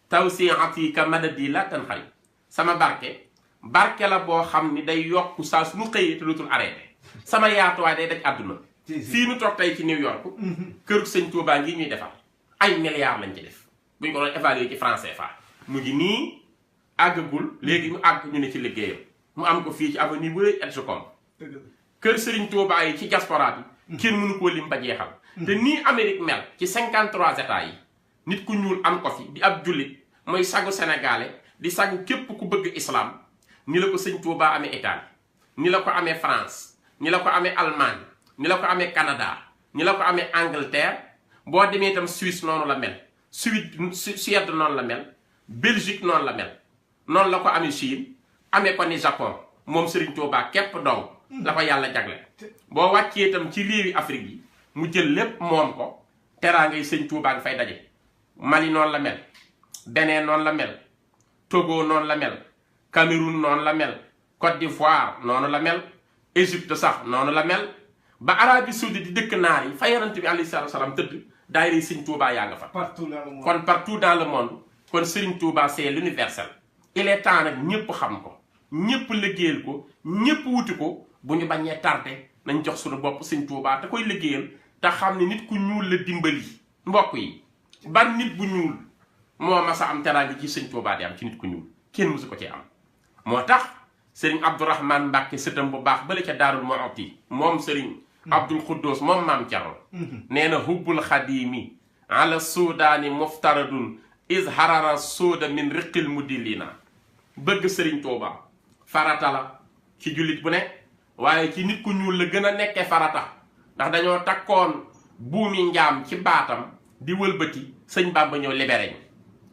tawsiati ka madadi la tan xarim sama barke la boo xam ni day yokk saa su nu xëyee te lutul arrêté sama yaatuwaay day daj àdduna fii nu toog tey ci New York kër sëñ Tuubaa ngi ñuy defar ay milliards lañ ci def bu ñu ko doon évaluer ci franc CFA mu ngi nii àggagul léegi ñu àgg ñu ne ci liggéeyam mu am ko fii ci avenue bu rëy Edgecombe kër sëriñ Tuubaa yi ci diaspora bi kenn mënu koo lim ba jeexal te nii Amérique mel ci 53 états yi nit ku ñuul am ko fi di ab jullit mooy sagu sénégalais di sagu képp ku bëgg islam ni la ko sëñ Tuubaa amee Italie ni la ko amee France ni la ko amee Allemagne ni la ko amee Canada ni la ko amee Angleterre boo demee itam Suisse noonu la mel Suède noonu la mel Belgique noonu la mel noonu la ko amee Chine amee ko ni Japon moom Serigne Touba képp dong la ko yàlla jagle boo wàccee itam ci réewi Afrique yi mu jël lépp moom ko teraangay sëñ Touba nga fay daje. Mali noonu la mel Bénin noonu la mel Togo noonu la mel Cameroun noonu la mel Côte d'Ivoire noonu la mel Égypte sax noonu la mel ba Arabie Saoudite di dëkk naar yi fa yonent bi alayhi salaatu wa salaam tëdd daayira sëñ Touba yaa nga fa. kon partout dans le monde kon Serigne Touba c'est l'universel. il est temps nag ñëpp xam ko ñëpp liggéeyal ko ñëpp wuti ko bu ñu bañee tardé nañ jox suñu bopp sëñ Touba te koy liggéeyal te xam ne nit ku ñuul la dimbali mbokk yi. ban nit bu ñuul moo masa am teraanga ci sëñ Touba di am ci nit ku ñuul kenn mësu ko ci am moo tax Serigne Abdourahmane Mbacke sëtam bu baax bale ca Daarul Muhti moom Serigne Abdul Xuddoos moom maam Cerno nee na hubbul xadimi ala suudaani muftaradun is harara suuda min riqil mudillina bëgg Serigne Touba farata la ci jullit bu ne waaye ci nit ku ñuul la gën a nekkee farata ndax dañoo takkoon buumi njaam ci baatam di wëlbati sëñ Bamba ñëw libéré ñu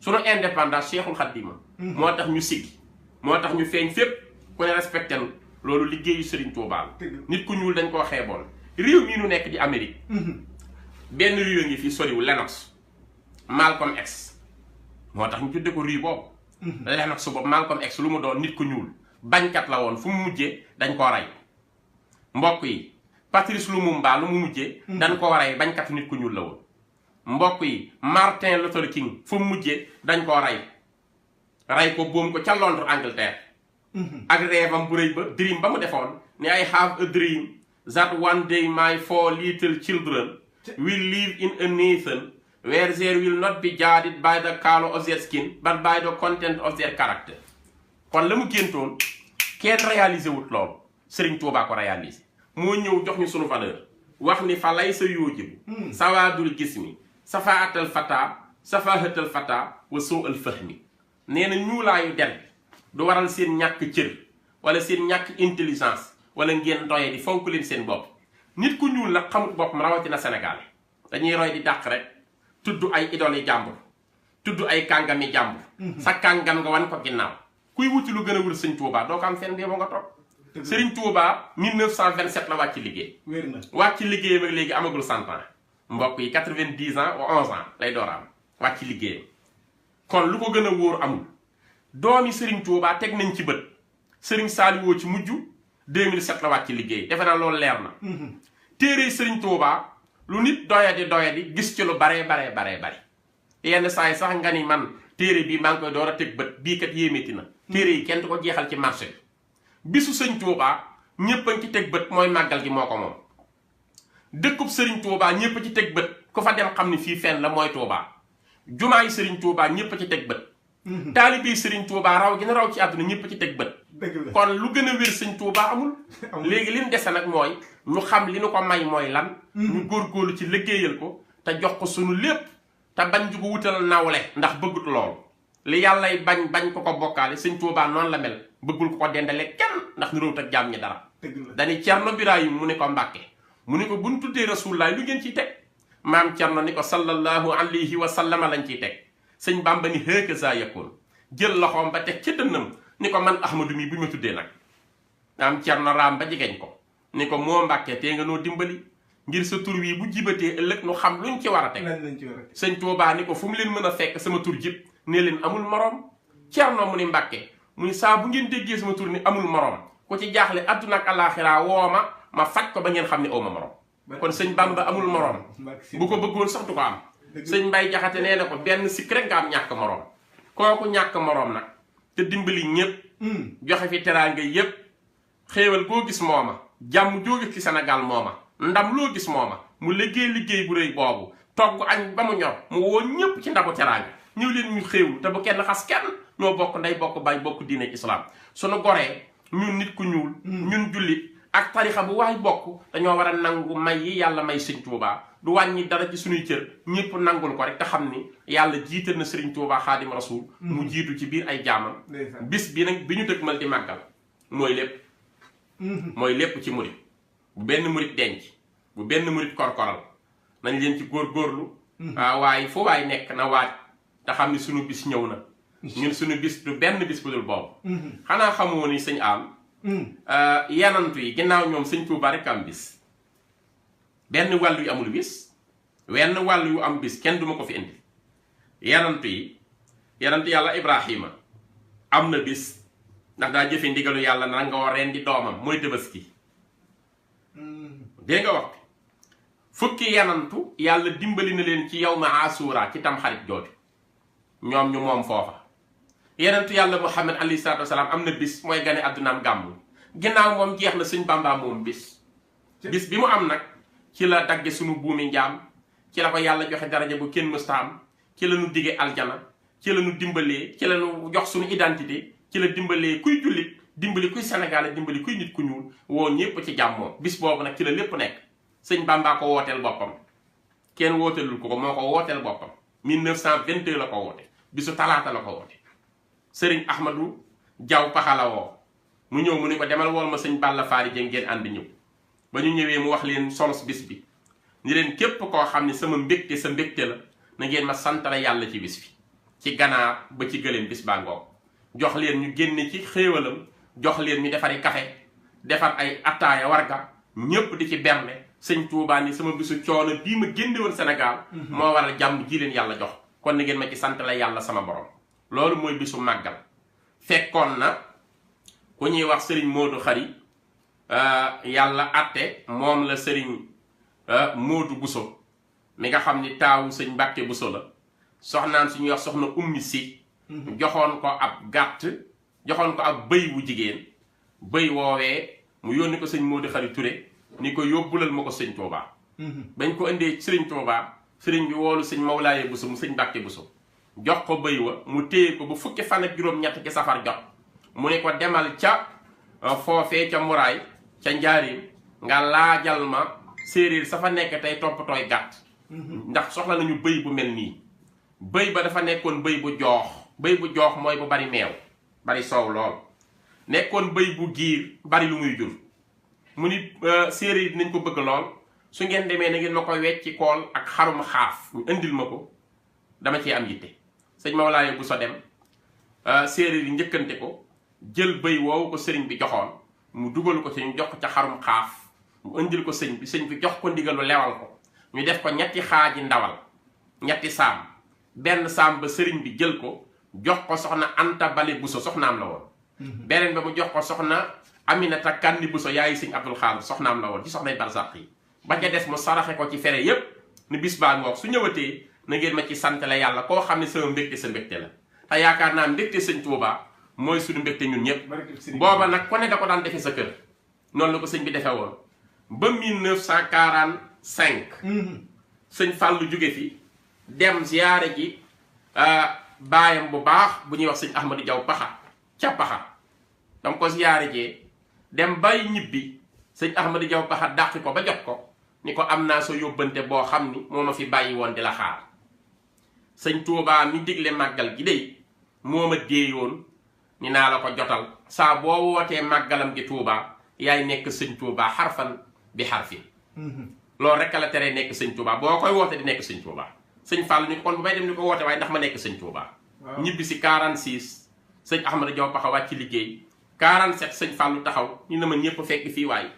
sunu indépendance Cheikhul Khadim moo tax ñu siggi moo tax ñu feeñ fépp ku ne respecté nu loolu liggéeyu Serigne Touba la nit ku ñuul dañ koo xeeboon réew mii nu nekk di Amérique benn réew ngi fii soriwul Lenox Malcolm X moo tax ñu tudde ko réew boobu Lenox boobu Malcolm X lu mu doon nit ku ñuul bañkat la woon fu mu mujjee dañ koo rey mbokk yi Patrice Lumumba lu mu mujjee dañ koo rey bañkat nit ku ñuul la woon mbokk yi Martin Luther King fu mu mujjee dañ koo rey ko boom ko ca Londres Angleterre ak reevam bu rëy ba dream ba mu defoon ne I have a dream that one day my 4 little children will live in a nation where there will not be judged by the color of their skin but by the content of their character. kon la mu géntoon kenn réalisé wut loolu Serigne Touba ko réalisé moo ñëw jox ñu sunu valeur wax ni fa lay sa yoojibu sawaadul gismi safaatal fata safaahatal fata wa soo al fahmi nee na ñuulaayu der du waral seen ñàkk cër wala seen ñàkk intelligence wala ngeen doye di fonk leen seen bopp nit ku ñuul nag xamut boppam rawatina Sénégal dañuy roy di dàq rek tudd ay idole yi jàmbur tudd ay kàngami jàmbur sa kàngam nga wan ko ginnaaw kuy wuti lu gën a wul sëñ Touba doo ko am fenn boo nga toog Serigne Touba 1927 la wàcc liggéey wàcc liggéeyam ak léegi amagul 100 ans mbokk yi 90 ans ou 11 ans lay door am wàcc liggéeyam kon lu ko gën a wóor amul doomi Serigne Touba teg nañ ci bët Serigne Saliou ci mujj 2007 la wàcc liggéey defe naa loolu leer na téere Serigne Touba lu nit doyadi gis ci lu baree yenn saa yi sax nga ni man téere bii maa ngi koy door a teg bët bii kat yéeméti na téere yi kenn du ko jeexal ci marché bi bisu sëñ Touba ñépp a ci teg bët mooy màggal gi moo ko moom dëkkub Serigne Touba ñépp a ci teg bët ku fa dem xam ni fii fenn la mooy Touba jumaa yi Serigne Touba ñépp a ci teg bët taalibe Serigne Touba raw gi na raw ci àdduna ñépp a ci teg bët kon lu gën a wér sëñ Touba amul léegi li ñu dese nag mooy ñu xam li nu ko may mooy lan ñu góorgóorlu ci liggéeyal ko te jox ko sunu lépp te bañ ju ko wutal nawle ndax bëggut loolu li yàllay bañ ko bokkaale sëñ Touba noonu la mel bëggul ko dendale kenn ndax nu róowut ak jaam ñi dara dañi Cerno Birahim mu ne ko Mbàkke mu ne ko buñ tuddee Rasulullaay lu ngeen ciy teg maam Cerno ni ko sallallahu alayhi wa sallama lañ ciy teg sëñ Bàmba ni hakaza yakun jël loxoom ba teg ca dënnam ni ko man Ahmadu mi bu ñu ma tuddee nag maam Cerno raam ba jegeñ ko ni ko moo Mbàkke tee nga noo dimbali ngir sa tur wii bu jibatee ëllëg nu xam luñ ci war a teg sëñ Touba ni ko fu mu leen mën a fekk sama tur jib ne leen amul moroom Cerno mu ni Mbàkke mu ni saa bu ngeen déggee sama tur ni amul moroom ku ci jaaxle adduna ak alaaxira wooma ma faj ko ba ngeen xam ne awma moroom kon sëñ Bamba amul moroom bu ko bëggoon sax du ko am sëñ Mbay Jaxate nee na ko benn sikk rek nga am ñàkk moroom kooku ñàkk moroom nag te dimbali ñépp joxe fi teraanga yépp xéewal goo gis mooma jàmm joo gis ci Sénégal mooma ndam loo gis mooma mu liggéey bu rëy boobu togg añ ba mu ñor mu woo ñépp ci ndabu teraanga ñëw leen ñu xéewlu te bu kenn xas kenn ñoo bokk ndey bokk bay bokk diine islam sunu goree ñun nit ku ñuul ñun jullit ak tarixa bu waay bokk dañoo war a nangu may yi yàlla may sëñ Touba du wàññi dara ci suñuy cër ñëpp nangul ko rek te xam ni yàlla jiital na Serigne Touba Xaadim Rasuul mu jiitu ci biir ay jaamam bis bi nag bi ñu dëgmal di màggal mooy lépp ci murit bu benn murit denc bu benn murit korkoral nañ leen ci góorgóorlu waaye fu waay nekk na waaj te xam ni suñu bis ñëw na ñun suñu bis du benn bis bu dul boobu xanaa xamoo ni sëñ am yanantu yi ginnaaw ñoom sëñ Tuubaa rek am bis benn wàllu yu amul bis wenn wàllu yu am bis kenn duma ko fi indi yanantu yi yanantu yàlla Ibrahima am na bis ndax daa jëfe ndigalu yàlla na nga war rendi doomam mooy Tabaski dégg nga wax fukki yanantu yàlla dimbali na leen ci yawma Asura ci tamxarit jooju ñoom ñu moom foofa yanantu yàlla Muhammad alayhi salaatu wasalaam am na bis mooy gane àddunaam gàmmu ginnaaw moom jeex na sëñ Bàmba moom bis bi mu am nag ci la dagge suñu buumi njaam ci la ko yàlla joxe daraja bu kenn mësta am ci la ñu dige aljana ci la ñu dimbalee ci la ñu jox suñu identité ci la dimbalee kuy jullit dimbali kuy Sénégal dimbali kuy nit ku ñuul woo ñépp ci jàmmoo bis boobu nag ci la lépp nekk sëñ Bàmba ko wooteel boppam kenn wooteelul ko moo ko wooteel boppam 1922 la ko woote bisu talaata la ko woote sëriñ Ahmadou Diaw Paxa la woo mu ñëw mu ne ko demal wool ma sëñ Balla Faari Jeng ngeen ànd ñëw ba ñu ñëwee mu wax leen solos bis bi ni leen képp koo xam ne sama mbégte sa mbégte la na ngeen ma santale yàlla ci bis bi ci ganaar ba ci gëléem bis baa ngoog jox leen ñu génne ci xéewalam jox leen ñu defari kafe defar ay attaaya warga ñépp di ci bernde sëñ Tuubaa ni sama bisu coono bii ma génne woon Sénégal moo waral jàmm ji leen yàlla jox kon na ngeen ma ci santale yàlla sama borom loolu mooy bisu màggal fekkoon na ku ñuy wax sëriñ Moodu Xari yàlla atte moom la sëriñ Moodu Buso mi nga xam ni taawu sëñ Mbàkke Buso la soxnaan suñuy wax soxna ummi si joxoon ko ab gàtt joxoon ko ab bëy wu jigéen bëy woowee mu yónni ko sëñ Moodu Xari Ture ni ko yóbbulal ma ko sëñ Tuubaa bañ ko indee sëriñ Tuubaa sëriñ bi woolu sëñ Mawlaaye Buso mu sëñ Mbàkke Buso jox ko bëy wa mu téye ko ba fukki fan ak juróom-ñett ci safar jot mu ne ko demal ca foofee ca muraay ca njaarim nga laajal ma séeréer sa fa nekk tey toppatooy gàtt ndax soxla nañu bëy bu mel nii bëy ba dafa nekkoon bëy bu joox mooy bu bari meew bari soow lool nekkoon bëy bu giir bari lu muy jur mu ni séeréer dinañ ko bëgg lool su ngeen demee na ngeen ma koy wecci kool ak xarum xaaf ñu indil ma ko dama ci am yitte sëñ Mawlaaye bu so dem séeréer yi njëkkante ko jël bëy woowu ko sëriñ bi joxoon mu dugal ko ci ñu jox ko ca xarum xaaf mu indil ko sëñ bi jox ko ndigalu lewal ko ñu def ko ñetti xaaji ndawal ñetti saam benn saam ba sëriñ bi jël ko jox ko soxna Anta Bale Buso soxnaam la woon beneen ba mu jox ko soxna Aminata Kandi Buso yaayi sëñ Abdul Xaadir soxnaam la woon ci soxnay barsàq yi ba ca des mu saraxe ko ci fere yépp ni bis baa ngoog su ñëwatee na ngeen ma ci sant la yàlla koo xam ne sama mbégte sa mbégte la te yaakaar naa mbégte sëñ Tuubaa mooy suñu mbégte ñun ñëpp booba nag ku ne da ko daan defee sa kër noonu la ko sëñ bi defee woon ba 1945 sëñ Fàllu jóge fi dem ziyaare ji baayam bu baax bu ñuy wax sëñ Ahmadou Diaw Paxa ca Paxa dam ko ziyaare jee dem bay ñibbi sëñ Ahmadou Diaw Paxa dàqi ko ba jot ko ni ko am naa sa yóbbante boo xam ni moo ma fi bàyyi woon di la xaar sëñ Tuubaa mi digle màggal gi dey moo ma déeyoon ni naa la ko jotal saa boo wootee màggalam gi Tuubaa yaay nekk sëñ Tuubaa xarfan bi xarfin loolu rek la teree nekk sëñ Tuubaa boo koy woote di nekk sëñ Tuubaa sëñ Fall ni ko kon bu may dem ni ko woote waaye ndax ma nekk sëñ Tuubaa ñibbi si 46 sëñ Ahmadou Diaw Paxa wàcc ci liggéey 47 sëñ Fallu taxaw ni na ma ñëpp fekk fii waaye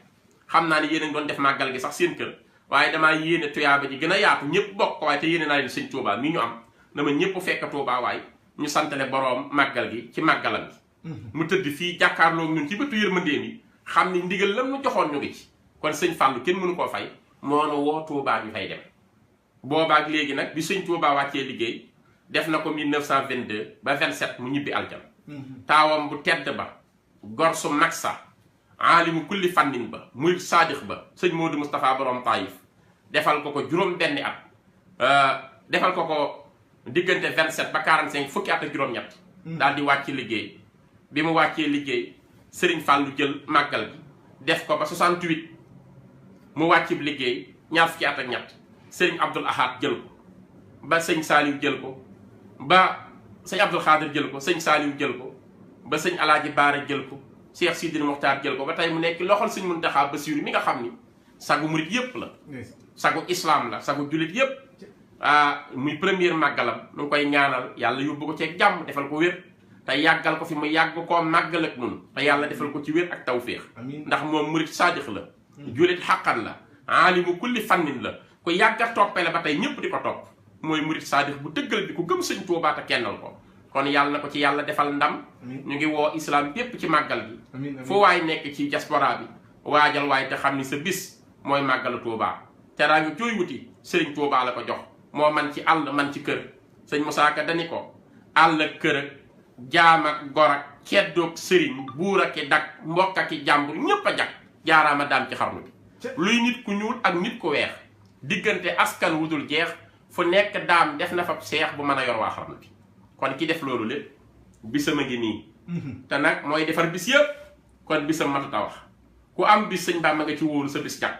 xam naa ne yéen a ngi doon def màggal gi sax seen kër waaye damaa yéene tuyaaba ji gën a yaatu ñëpp bokk ko waaye te yéene naa leen sëñ Tuubaa mi ñu am na ma ñëpp fekk Tuubaa waaye ñu santale boroom màggal gi ci màggalam gi mu tëdd fii jàkkaarloo ñun ci bëtu yërmandeem yi xam ni ndigal lam nu joxoon ñu ngi ci kon sëñ Fallu kenn mënu koo fay moo nu woo Tuubaa ñu fay dem boobaak léegi nag bi sëñ Tuubaa wàccee liggéey def na ko 1922 ba 27 mu ñibbi aljam taawam bu tedd ba gor su mag sa aalimu kulli fannin ba muy saadix ba sëñ Moodu Moustapha borom Taïf defal ko ko juróom benni at defal ko ko diggante 27 ba 45 fukki at ak juróom-ñett daal di wàcc liggéey bi mu wàccee liggéey Sëriñ Fàllu jël màggal gi def ko ba 68 mu wàccib liggéey ñaar fukki at ak ñett Sëriñ Abdul Ahad jël ko ba sëñ Saaliw jël ko ba sëñ Abdul Xaadir jël ko sëñ Saaliw jël ko ba sëñ Alaaji Baara jël ko Cheikh Sidil Mokhtar jël ko ba tey mu nekk loxol sëñ Muntaxa Basiiru mi nga xam ni sagu murit yépp la sagu islaam la sagu jullit yépp muy première màggalam nu ngi koy ñaanal yàlla yóbbu ko ceeg jàmm defal ko wér te yàggal ko fi mu yàgg koo màggal ak nun te yàlla defal ko ci wér ak tawféex ndax moom murit saadix la julit xaqan la aalimu kulli fannin la ku yàgga toppe la ba tey ñépp di ko topp mooy murit saadix bu dëggal bi ku gëm sëñ Tuubaa te kennal ko kon yàlla na ko ci yàlla defal ndam ñu ngi woo islam bépp ci màggal gi fu waay nekk ci diaspora bi waajal waaye te xam ni sa bis mooy màggalu Tuubaa teraa ngi jooy wuti sëriñ Tuubaa la ko jox moo man ci àll man ci kër sëñ Musaa Ka dani ko àll ak kër ak jaam ak gor ak ceddoog sëriñ buur ak i dak mbokk ak i jàmbur ñépp a jag jaaraama daam ci xarnu bi luy nit ku ñuul ak nit ku weex diggante askan wudul jeex fu nekk daam def na fa seex bu mën a yor waa xarnu bi kon ki def loolu lépp bisam a ngi nii te nag mooy defar bis yëpp kon bisam matut a wax ku am bis sëñ Bàmba nga ci wóolu sa bis jag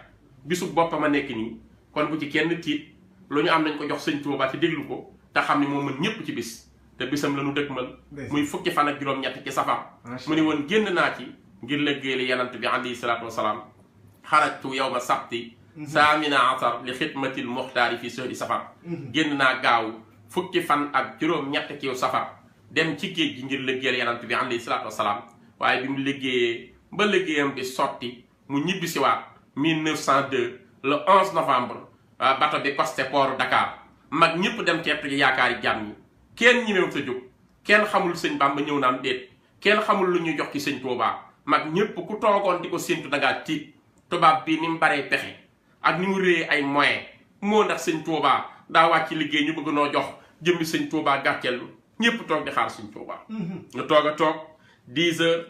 bisu boppam a nekk nii kon bu ci kenn tiit lu ñu am nañ ko jox sëñ Tuubaa te déglu ko te xam ne moo mën ñépp ci bis te bisam la nu dëkkmal muy fukki fan ak juróom-ñett ci safar mu ni woon génn naa ci ngir lëggéeyal yanant bi alayhi salaatu wasalaam xarajtu yawma sabti saamina asar li xidmatil muxtaari fi sëri safar génn naa gaaw fukki fan ak juróom-ñett ci safar dem ci géej gi ngir lëggéeyal yanant bi alayhi salaatu wasalaam waaye bi mu liggéeyee ba liggéeyam bi sotti mu ñibbisiwaat 1902 le 11 novembre bato bi costé port Dakar mag ñëpp dem teertu ji yaakaari jàmm ñi kenn ñi meew sa jóg kenn xamul sëñ Bàmba ñëw naam déet kenn xamul lu ñuy jox ci sëñ Tuubaa mag ñëpp ku toogoon di ko séntu dangaa tiit tubaab bi ni mu baree pexe ak ni mu réyee ay moyen moo ndax sëñ Tuubaa daa wàcc liggéey ñu bëgg noo jox jëmmi sëñ Tuubaa gàcceelu ñëpp toog di xaar sëñ Tuubaa nga toog a toog 10 heures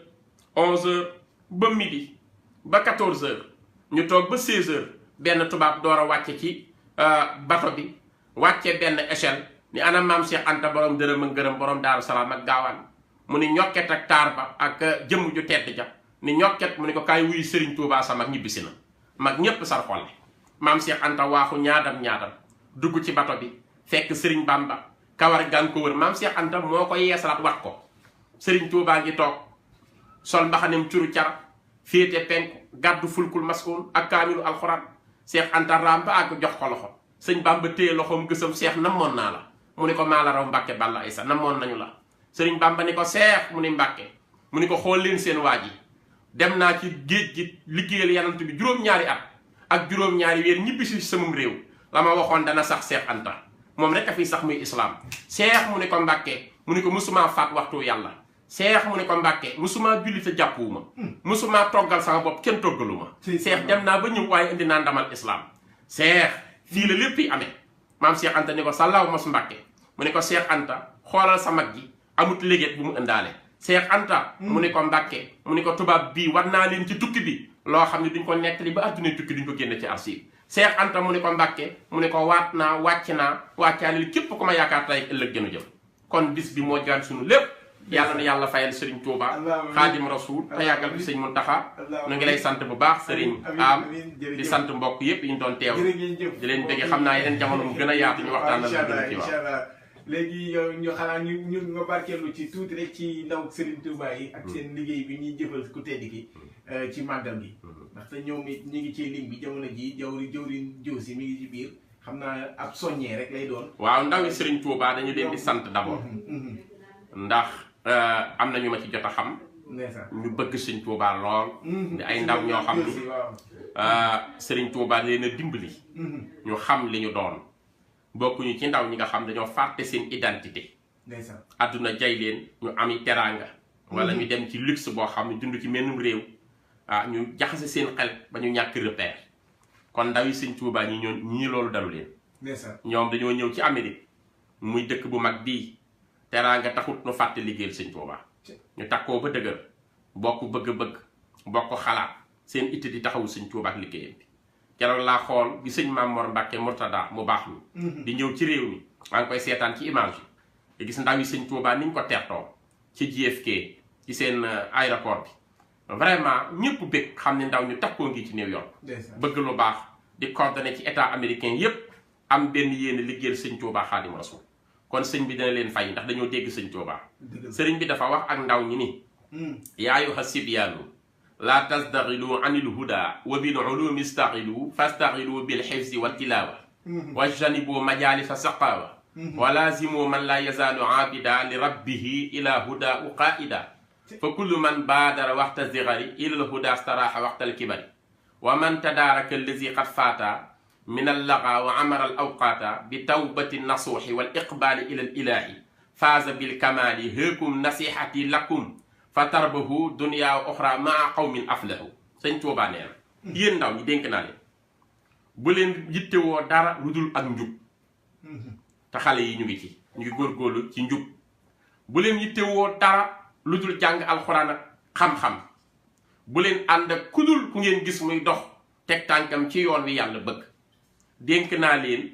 11 heures ba midi ba 14 heures ñu toog ba 16 heures benn tubaab door a wàcce ci bato bi wàcce benn échelle ni ana maam Cheikh Anta borom dërëm ak gërëm borom Daaru Salaam ak gaawaan mu ni ñokket ak taar ba ak jëmm ju tedd ja ni ñokket mu ni ko kaay wuyu Serigne Touba sa mag ñibbisi na mag ñépp sar xolle maam Cheikh Anta waaxu ñaadam dugg ci bato bi fekk Serigne Bamba kawar gaan ko wër maam Cheikh Anta moo ko yeesalaat wax ko Serigne Touba ngi toog sol mbaxanem curu car féete penku gàddu fulkul maskoon ak kaamilu alxuraan Cheikh Anta raam ba àgg jox ko loxo sëñ Bamba téye loxoom gësam Cheikh namoon naa la mu ni ko maa la raw Mbàkke Balla Aysa namoon nañu la sëriñ Bamba ni ko Cheikh mu ni Mbàkke mu ni ko xool leen seen waa ji dem naa ci géej gi liggéeyal yanant bi juróom-ñaari at ak juróom-ñaari weer ñibbisi samum réew la ma waxoon dana sax Cheikh Anta moom rek a fi sax muy islaam Cheikh mu ni ko Mbàkke mu ni ko musumaa faat waxtu yàlla Cheikh mu ni ko Mbàkke musumaa julli te jàppuwuma musumaa toggal sama bopp kenn toggaluma Cheikh dem naa ba ñëw waaye indi naa ndamal islaam Cheikh fii la lépp yi amee maam Cheikh Anta ni ko sàllaaw mos Mbàkke mu ni ko Cheikh Anta xoolal sa mag ji amut léget bu mu indaale Cheikh Anta mu ni ko Mbàkke mu ni ko tubaab bii war naa leen ci tukki bi loo xam ne duñ ko nettali ba adduna tukki duñ ko génne ci archive Cheikh Anta mu ni ko Mbàkke mu ni ko waat naa wàcc naa wàccaanil képp ku ma yaakaar tey ëllëg gënu jëm kon bis bi moo gaan suñu lépp yàlla na yàlla fayal Serigne Touba Xaadim Rasuul te yàggal fi sëñ Muntaxa nu ngi lay sant bu baax Serigne am di sant mbokk yépp yi ñu doon teew di leen bëgg xam naa yeneen jamono mu gën a yaatu ñu waxtaan la gën a ci wax léegi yow ñu xanaa ñu nga barkeelu ci tuuti rek ci ndaw Serigne Touba yi ak seen liggéey bi ñuy jëfal ku tedd ki ci màggal gi ndaxte ñoom it ñu ngi ci ligne bi jamono ji jawriñ Joosi mi ngi ci biir xam naa ab soññee rek lay doon waaw ndawi Serigne Touba dañu leen di sant d'abord ndax am na ñu ma ci jot a xam ñu bëgg Serigne Touba lool di ay ndaw ñoo xam ni Serigne Touba leen a dimbali ñu xam li ñu doon bokkuñu ci ndaw ñi nga xam dañoo fàtte seen identité adduna jay leen ñu ami teraanga wala ñu dem ci luxe boo xam ne dund ci mennum réew ñu jaxase seen xel ba ñu ñàkk repère kon ndaw yi Serigne Touba ñii loolu dalu leen ñoom dañoo ñëw ci Amérique muy dëkk bu mag bii teraanga taxut nu fàtte liggéeyal Serigne Touba ñu takkoo ba dëgër bokk bëgg-bëgg bokk xalaat seen itte di taxawu Serigne Touba ak liggéeyam bi keroog laa xool bi sëñ Maam Mor Mbàkke Murtada mu baax mi di ñëw ci réew mi maa ngi koy seetaan ci image yi gis ndaw yi Serigne Touba niñ ko tertoo ci JFK ci seen aéroport bi vraiment ñëpp bëgg xam ne ndaw ñu takkoo ngi ci New York bëgg lu baax di coordonné ci état américain yépp am benn yéene liggéeyal Serigne Touba Xaadimu Rasuul kon sëñ bi dina leen fay ndax dañoo dégg Serigne Touba sëriñ bi dafa wax ak ndaw ñi ni yaa ayyuha sibyaanu laa tasdaxilu anil huda wa bil ulumi staxilu fastaxilu bil xifzi wa tilawa wajtanibu majalisa saqawa wa laazimu man la yazaalu aabida li rabbihi ila huda u qaida fa kullu man baadara waxta zigari ila huda staraxa waxta alkibari wa man tadaaraka allazi qad faata min allaga wa amara al awqaata bi tawbati nasuuxi wal iqbaali ila al ilahi faaza bil kamaali hëekum nasihati lakum fa tarbahu dunya wa oxra maa qawmin aflahu. sëñ Tuubaa nee na yéen ndaw ñi dénk naa leen bu leen yittewoo dara lu dul ak njub te xale yi ñu ngi góorgóorlu ci njub. bu leen yittewoo dara lu dul jàng alxuraan ak xam-xam. bu leen ànd ak kudul ku ngeen gis muy dox teg tànkam ci yoon wi yàlla bëgg. dénk naa leen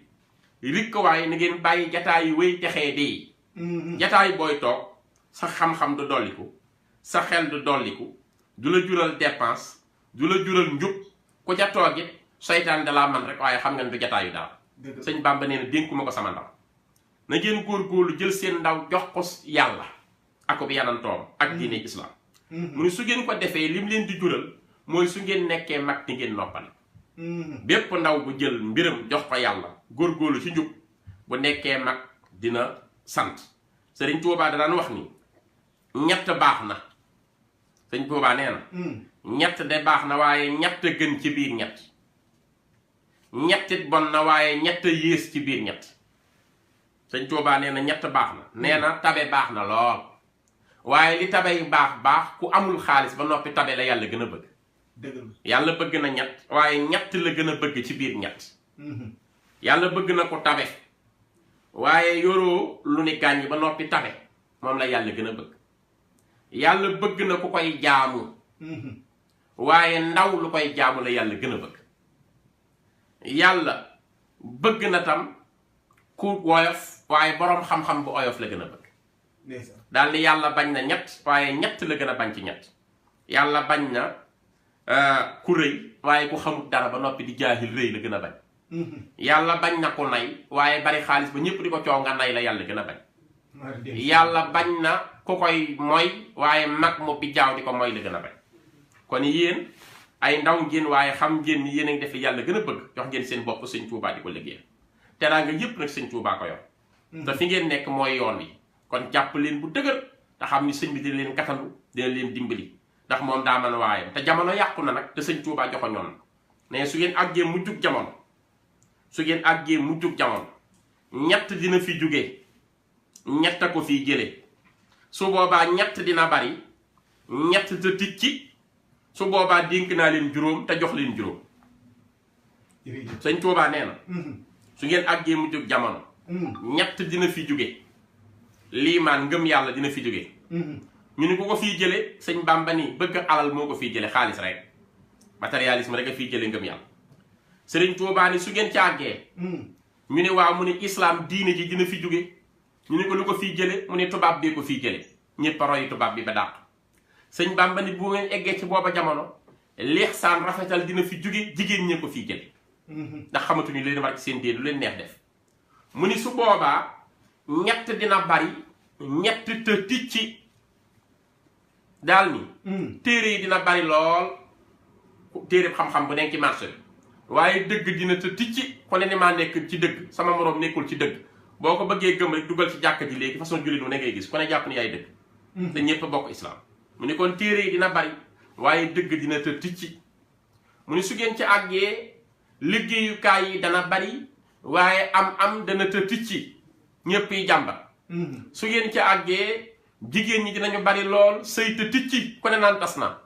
rikk waaye na ngeen bàyyi jataay yi wéy texee dee. jataay booy toog sa xam-xam du dolliku sa xel du dolliku du la jural dépense du la jural njub ku ca toogit seytaan dalaa man rek waaye xam nga ne du jataayu daal. sëñ Bàmba nee na dénkuma ko sama ndaw na ngeen góorgóorlu jël seen ndaw jox ko yàlla ak bi yanantoom ak diine islam. mu ne su ngeen ko defee lim leen di jural mooy su ngeen nekkee mag di ngeen noppal. bépp ndaw bu jël mbiram jox ko yàlla góorgóorlu ci njub bu nekkee mag dina sant. Sëriñ Tuubaa daan wax ni ñett baax na. Sëriñ Tuubaa nee na ñett de baax na waaye ñett gën ci biir ñett. ñettit bon na waaye ñett yées ci biir ñett. Sëriñ Tuubaa nee na ñett baax na. nee na tabe baax na lool. waaye li tabey baax ku amul xaalis ba noppi tabe la yàlla gën a bëgg. yàlla bëgg na ñett waaye ñett la gën a bëgg ci biir ñett. yàlla bëgg na ko tabe waaye yoroo lu ni gàññi ba noppi tabe moom la yàlla gën a bëgg. yàlla bëgg na ku koy jaamu waaye ndaw lu koy jaamu la yàlla gën a bëgg. yàlla bëgg na tam ku woyof waaye boroom xam-xam bu oyof la gën a bëgg. daal di yàlla bañ na ñett waaye ñett la gën a bañ ci ñett. yàlla bañ na ku rëy waaye ku xamut dara ba noppi di jaahil rëy la gën a bañ. yàlla bañ na ku nay waaye bari xaalis ba ñépp di ko coow nga nay la yàlla gën a bañ. yàlla bañ na ku koy moy waaye mag mu bi jaaw di ko moy la gën a bañ. kon yéen ay ndaw ngeen waaye xam ngeen ni yéen a ngi def yàlla gën a bëgg jox ngeen seen bopp sëñ Tuubaa di ko liggéey. teraanga yépp nag sëñ Tuubaa ko yor. te fi ngeen nekk mooy yoon wi. kon jàpp leen bu dëgër te xam ni sëñ bi dina leen katandu dina leen dimbali ndax moom daa mën waayam te jamono yàqu na nag te sëñ Tuubaa joxoñoon ne su ngeen àggee mujjug jamono ñett dina fi jóge ñett a ko fiy jële su boobaa ñett dina bari ñett te ticci su boobaa dénk naa leen juróom te jox leen juróom. sëñ Tuubaa nee na su ngeen àggee mujjug jamono ñett dina fi jóge liimaan ngëm yàlla dina fi jóge ñu ni ko fiy jële sëñ Bàmba ni bëgg alal moo ko fiy jële xaalis rek matérialisme rek a fiy jële ngëm yàlla. Sëriñ Tuubaa ni su ngeen ci àggee ñu ne waaw mu ne islam diine ji dina fi jóge ñu ne ko lu ko fiy jële mu ne tubaab bee ko fiy jële ñépp royi tubaab bi ba dàq. sëñ Bàmba ni bu ngeen eggee ci booba jamono lixsaan rafetal dina fi jóge jigéen ñee ko fiy jële ndax xamatuñu leen war ci seen dee lu leen neex def. mu ni su boobaa ñett dina bari ñett te ticci daal ni téere yi dina bari lool téere xam-xam bu nekk ci marché bi waaye dëgg dina te ticci ku ne ni maa nekk ci dëgg sama moroom nekkul ci dëgg boo ko bëggee gëm rek dugal ci jàkka ji léegi façon jullit mu ne ngay gis ku ne jàpp ni yaay dëgg te ñépp bokk islam. mu ni kon téere yi dina bari waaye dëgg dina te ticci mu ni su ngeen ci àggee liggéeyukaay yi dana bari waaye am dana te ticci ñépp yi jàmbat. su ngeen ci àggee jigéen ñi dinañu bari lool sëy te ticci ku ne naan tas na.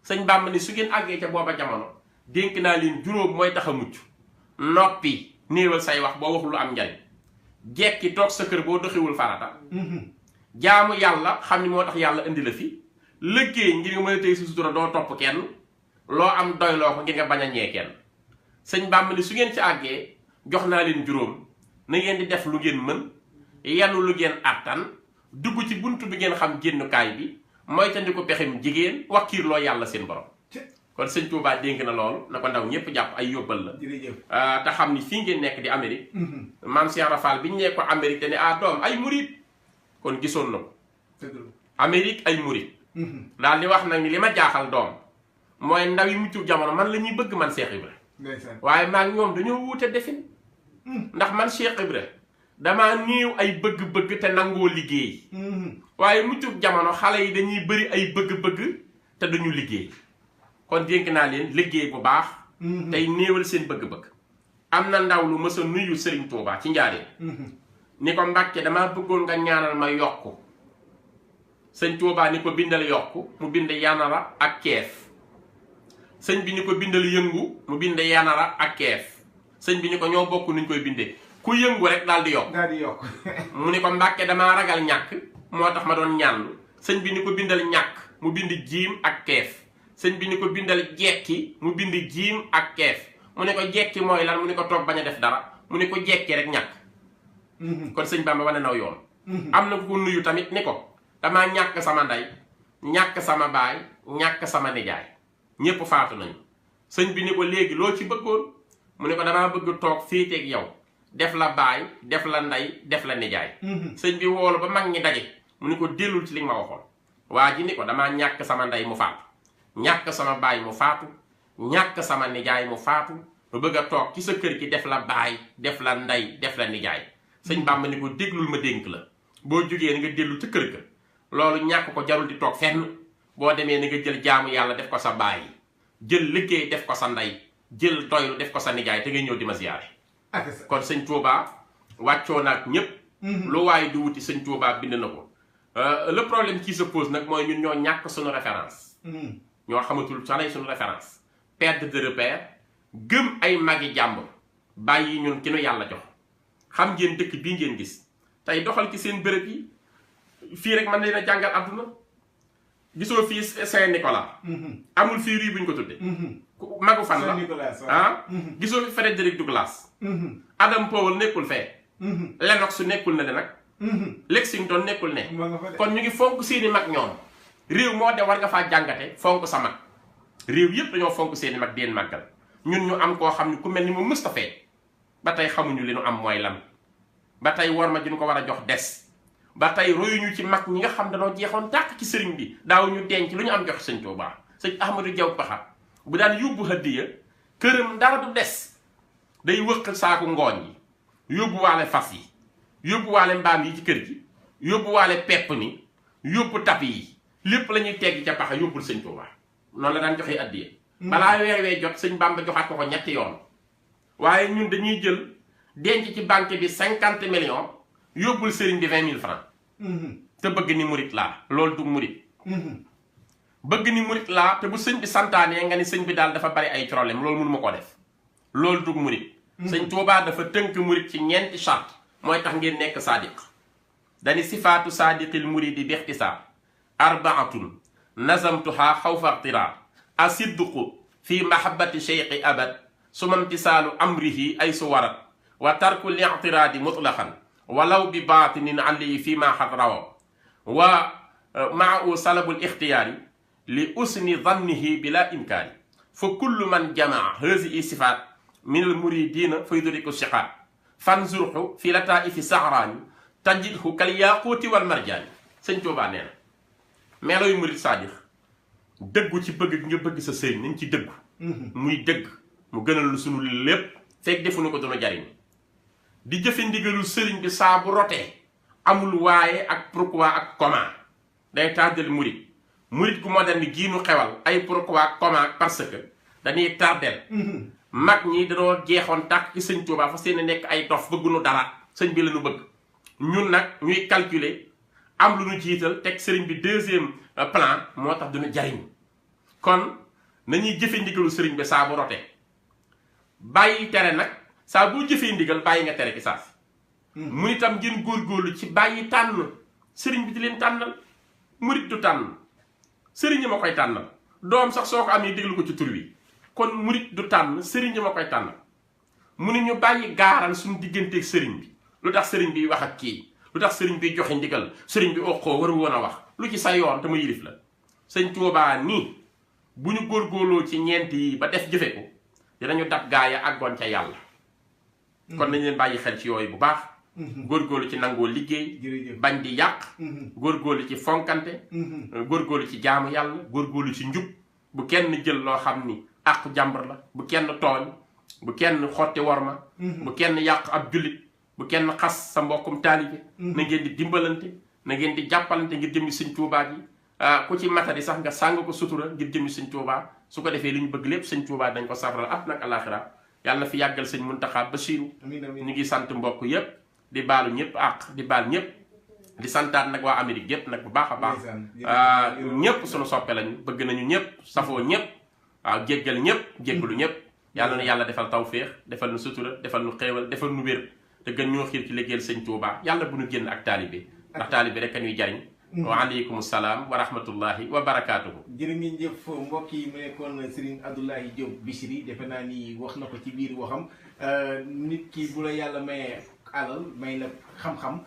sëñ Bàmba ni su ngeen àggee ca booba jamono dénk naa leen juróom mooy tax a mucc. noppi néewal say wax boo waxul lu am njariñ jekki toog sa kër boo doxiwul farata jaamu yàlla xam ni moo tax yàlla indi la fi liggéey ngir nga mën a tey si sutura doo topp kenn loo am doyloo ko ngir nga bañ a ñee kenn. sëñ Bàmba ni su ngeen ci àggee jox naa leen juróom na ngeen di def lu ngeen mën yanu lu ngeen àttan dugg ci buntu bi ngeen xam génnukaay bi moytandiku pexem jigéen wakkiirloo yàlla seen borom. kon sëñ Tuubaa dénk na lool na ko ndaw ñépp jàpp ay yóbbal la. te xam ni fii ngeen nekk di Amérique. maam Cheikh Rafal bi ñu nekk ko Amérique te ne doom ay murit kon gisoon na ko. Amérique ay murit. daal di wax nag ni li ma jaaxal doom mooy ndaw yi muccu jamono man la ñuy bëgg man Cheikh Ibra waaye maa ngi ñoom dañoo wuute defin ndax man Cheikh Ibra damaa néew ay bëgg-bëgg te nangoo liggéey waaye muccug jamono xale yi dañuy bëri ay bëgg-bëgg te duñu liggéey kon dénk naa leen liggéey bu baax tey néewal seen bëgg-bëgg am na ndaw lu mës a nuyu Serigne Touba ci Njaaréem ni ko Mbàkke damaa bëggoon nga ñaanal ma yokku sëñ Touba ni ko bindal yokku mu bind yanara ak keef sëñ bi ni ko bindal yëngu mu bind yanara ak keef sëñ bi ni ko ñoo bokk nuñ koy bindee ku yëngu rek daal di yokk mu ni ko Mbàkke damaa ragal ñàkk moo tax ma doon ñaan sëñ bi ni ko bindal ñàkk mu bind jiim ak keef sëñ bi ni ko bindal jekki mu bind jiim ak keef mu ne ko jekki mooy lan mu ne ko toog bañ a def dara mu ne ko jekki rek ñàkk kon sëñ Bamba wane naw yoon am na ko nuyu tamit ni ko damaa ñàkk sama ndey ñàkk sama baay ñàkk sama nijaay ñépp faatu nañu sëñ bi ni ko léegi loo ci bëggoon mu ne ko damaa bëgg toog féeteeg yow def la baay def la ndey def la nijaay sëñ bi woolu ba mag ñi daje mu ne ko dellul ci li nga ma waxoon waa ji ni ko damaa ñàkk sama ndey mu faatu ñàkk sama baay mu faatu ñàkk sama nijaay mu faatu mu bëgg a toog ci sa kër gi def la baay def la ndey def la nijaay sëñ Bàmba ni ko déglul ma dénk la boo jógee ni nga dellu ca kër ga loolu ñàkk ko jarul di toog fenn boo demee ni nga jël jaamu yàlla def ko sa baay jël liggéey def ko sa ndey jël doylu def ko sa nijaay te nga ñëw di ma ziyaare kon sëñ Touba wàccoo naag ñépp lu waaye di wuti sëñ Touba bind na ko le problème qui se pose nag mooy ñun ñoo ñàkk suñu référence ñoo xamatul sanay suñu référence perte de repère gëm ay magi jàmbur bàyyi ñun ki nu yàlla jox xam ngeen dëkk bii ngeen gis tey doxal ci seen bërëb yi fii rek man leen a jàngal àdduna gisoo fii Saint-Nicolas amul fii rii bu ñu ko tudde magu fan la gisoo fi Frédéric Douglass Adam Powell nekkul fee Lennox su nekkul ne le nag Lexington nekkul ne kon ñu ngi fonk seeni mag ñoom réew moo de war nga faa jàngate fonk sa mag réew yépp dañoo fonk seeni mag deen màggal ñun ñu am koo xam ne ku mel ni mu Moustapha ba tey xamuñu li nu am mooy lan ba tey war ma ñu ko war a jox des ba tey royuñu ci mag ñi nga xam dañoo jeexoon tàkk ci sëriñ bi daaw ñu denc lu ñu am jox sëñ Tuubaa sëñ Ahmadou Diaw Paxa bu daan yóbbu hadiya këram dara du des day wëq saaku ngooñ yi yóbbuwaale fas yi yóbbuwaale mbaam yi ci kër gi yóbbuwaale pepp ni yóbbu tapi yi lépp la ñuy teggi ca Paxa yóbbul sëñ Tuubaa noonu la daan joxee addiya balaa weer jot sëñ Bamba joxaat ko ñetti yoon waaye ñun dañuy jël denc ci banque bi 50 millions yóbbul sëriñ bi 20 000 francs te bëgg ni murit laa loolu du murit bëgg ni murit laa te bu sëñ bi santaanee nga ni sëñ bi daal dafa bari ay problème loolu mënu ma ko def loolu du murit sëñ Tuubaa dafa tënk murit ci ñeenti charte mooy tax ngeen nekk sadiq dani sifaatu sadiqil muridi bi ixtisaar arbaatun nazamtuha xawfa ixtiraar asidduqu fi mahabbati cheikhi abad suma imtisaalu amrihi ay su warat wa tarku li'tiraadi mutlaqan walaw bi baatinin alli fi ma xat rawa wa maau salabul ixtiyaari li usni dannihi bila imkaani fa kullu man jamaa hazihi sifaat min al muridina fa yudriku siqaat fanzurhu fi lataifi sahraani tajidhu kal yaquuti wal marjaani sëñ Tuubaa nee na melooy murid saadix dëggu ci bëgg nga bëgg sa sëriñ nañ ci dëggu muy dëgg mu gënal lu sunu lépp fekk defuñu ko duna jariñ di jëfe ndigalul sëriñ bi saa bu rotee amul waaye ak pourquoi ak comment day tardel murid murid gu moderne gii nu xewal ay pourquoi ak comment parce que dañuy tardel mag ñi dañoo jeexoon tàkk ci sëñ Tuubaa fa seen nekk ay dof bëggunu dara sëñ bi la ñu bëgg ñun nag ñuy calculer am lu ñu jiital teg sëriñ bi deuxième plan moo tax duñu jariñ kon nañuy jëfe ndigalu sëriñ bi saa bu rotee bàyyi tere nag saa boo jëfee ndigal bàyyi nga tere ki saas mu itam ngeen góorgóorlu ci bàyyi tànn sëriñ bi di leen tànnal murit du tànn sëriñ ma koy tànnal doom sax soo ko amee déglu ko ci tur wi kon murit du tànn sëriñ ma koy tànnal mu ne ñu bàyyi gaaral suñu digganteeg sëriñ bi lu tax sëriñ bi wax ak kii lu tax sëriñ bi joxe ndigal sëriñ bi oqoo waru woon a wax lu ci sa yoon te ma yilif la sëñ Tuubaa nii bu ñu góorgóorloo ci ñeent yi ba def jëfe ko dinañu dab gaaya àggoon ca yàlla kon nañ leen bàyyi xel ci yooyu bu baax góorgóorlu ci nangoo liggéey bañ di yàq góorgóorlu ci fonkante góorgóorlu ci jaamu yàlla góorgóorlu ci njub bu kenn jël loo xam ni àqu jàmbur la bu kenn tooñ bu kenn xotti worma bu kenn yàq ab jullit bu kenn xas sa mbokkum taalibe na ngeen di dimbalante na ngeen di jàppalante ngir jëmmi sëñ Tuubaa ji ku ci matadi sax nga sàng ko sutura ngir jëmmi sëñ Tuubaa su ko defee li ñu bëgg lépp sëñ Tuubaa dañ ko safaral at nag alaxira yàlla na fi yàggal sëñ Muntaxa Basiru ñu ngi sant mbokk yépp di baalu ñëpp di baal ñëpp di santaat nag waa Amérique yépp nag bu baax a baax ñëpp suñu soppe lañu bëgg nañu ñëpp safoo ñëpp waaw jéggal ñëpp jéggalu ñëpp yàlla na yàlla defal tawféex defal nu sutura defal nu xéewal defal nu wér te gën ñoo xiir ci liggéeyal sëñ Tuubaa yàlla bu nu génn ak taalibe ndax taalibe rek a ñuy jariñ wa aleykum salaam wa rahmatullahi wa barakaatuhu. jërë ngeen jëf mbokk yi mu nekkoon Serigne Abdoulaye Diop Bichri defe naa ni wax na ko ci biir waxam nit ki bu la yàlla mayee alal may la xam-xam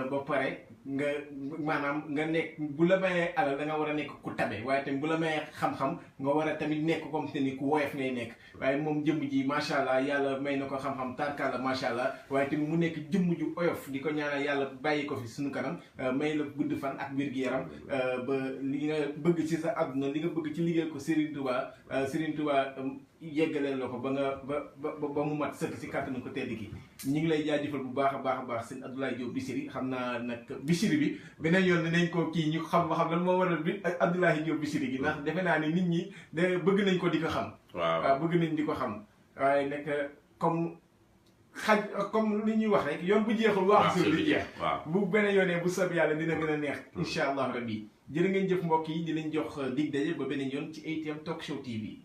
ba pare nga maanaam nga nekk bu la mayee alal da nga war a nekk ku tabe waaye tamit bu la mayee xam-xam nga war a tamit nekk comme te ni ku woyof ngay nekk waaye moom jëmm ji macha allah yàlla may na ko xam-xam tarkalla macha allah waaye tamit mu nekk jëmm ju oyof di ko ñaanal yàlla bàyyi ko fi suñu kanam may la gudd fan ak wér-gu-yaram ba li nga bëgg ci sa àdduna li nga bëgg ci liggéey ko Serigne Touba yeggaleel la ko ba nga ba mu mat sëkk si kàttanu ko tedd ki ñu ngi lay jaajëfal bu baax a baax sëñ Abdoulaye Diop Bichri xam naa nag Bichri bi beneen yoon dinañ ko kii ñu xam lan moo waral bi Abdoulaye Diop Bichri gi ndax defe naa ni nit ñi bëgg nañ ko di ko xam waaw bëgg nañ di ko xam waaye nag comme li ñuy wax rek yoon bu jeexul wax sur li jeex bu beneen yoonee bu soob yàlla dina gën a neex incha allah rabbi jërë ngeen jëf mbokk yi di leen jox dig daje ba beneen yoon ci ATM Talk Show TV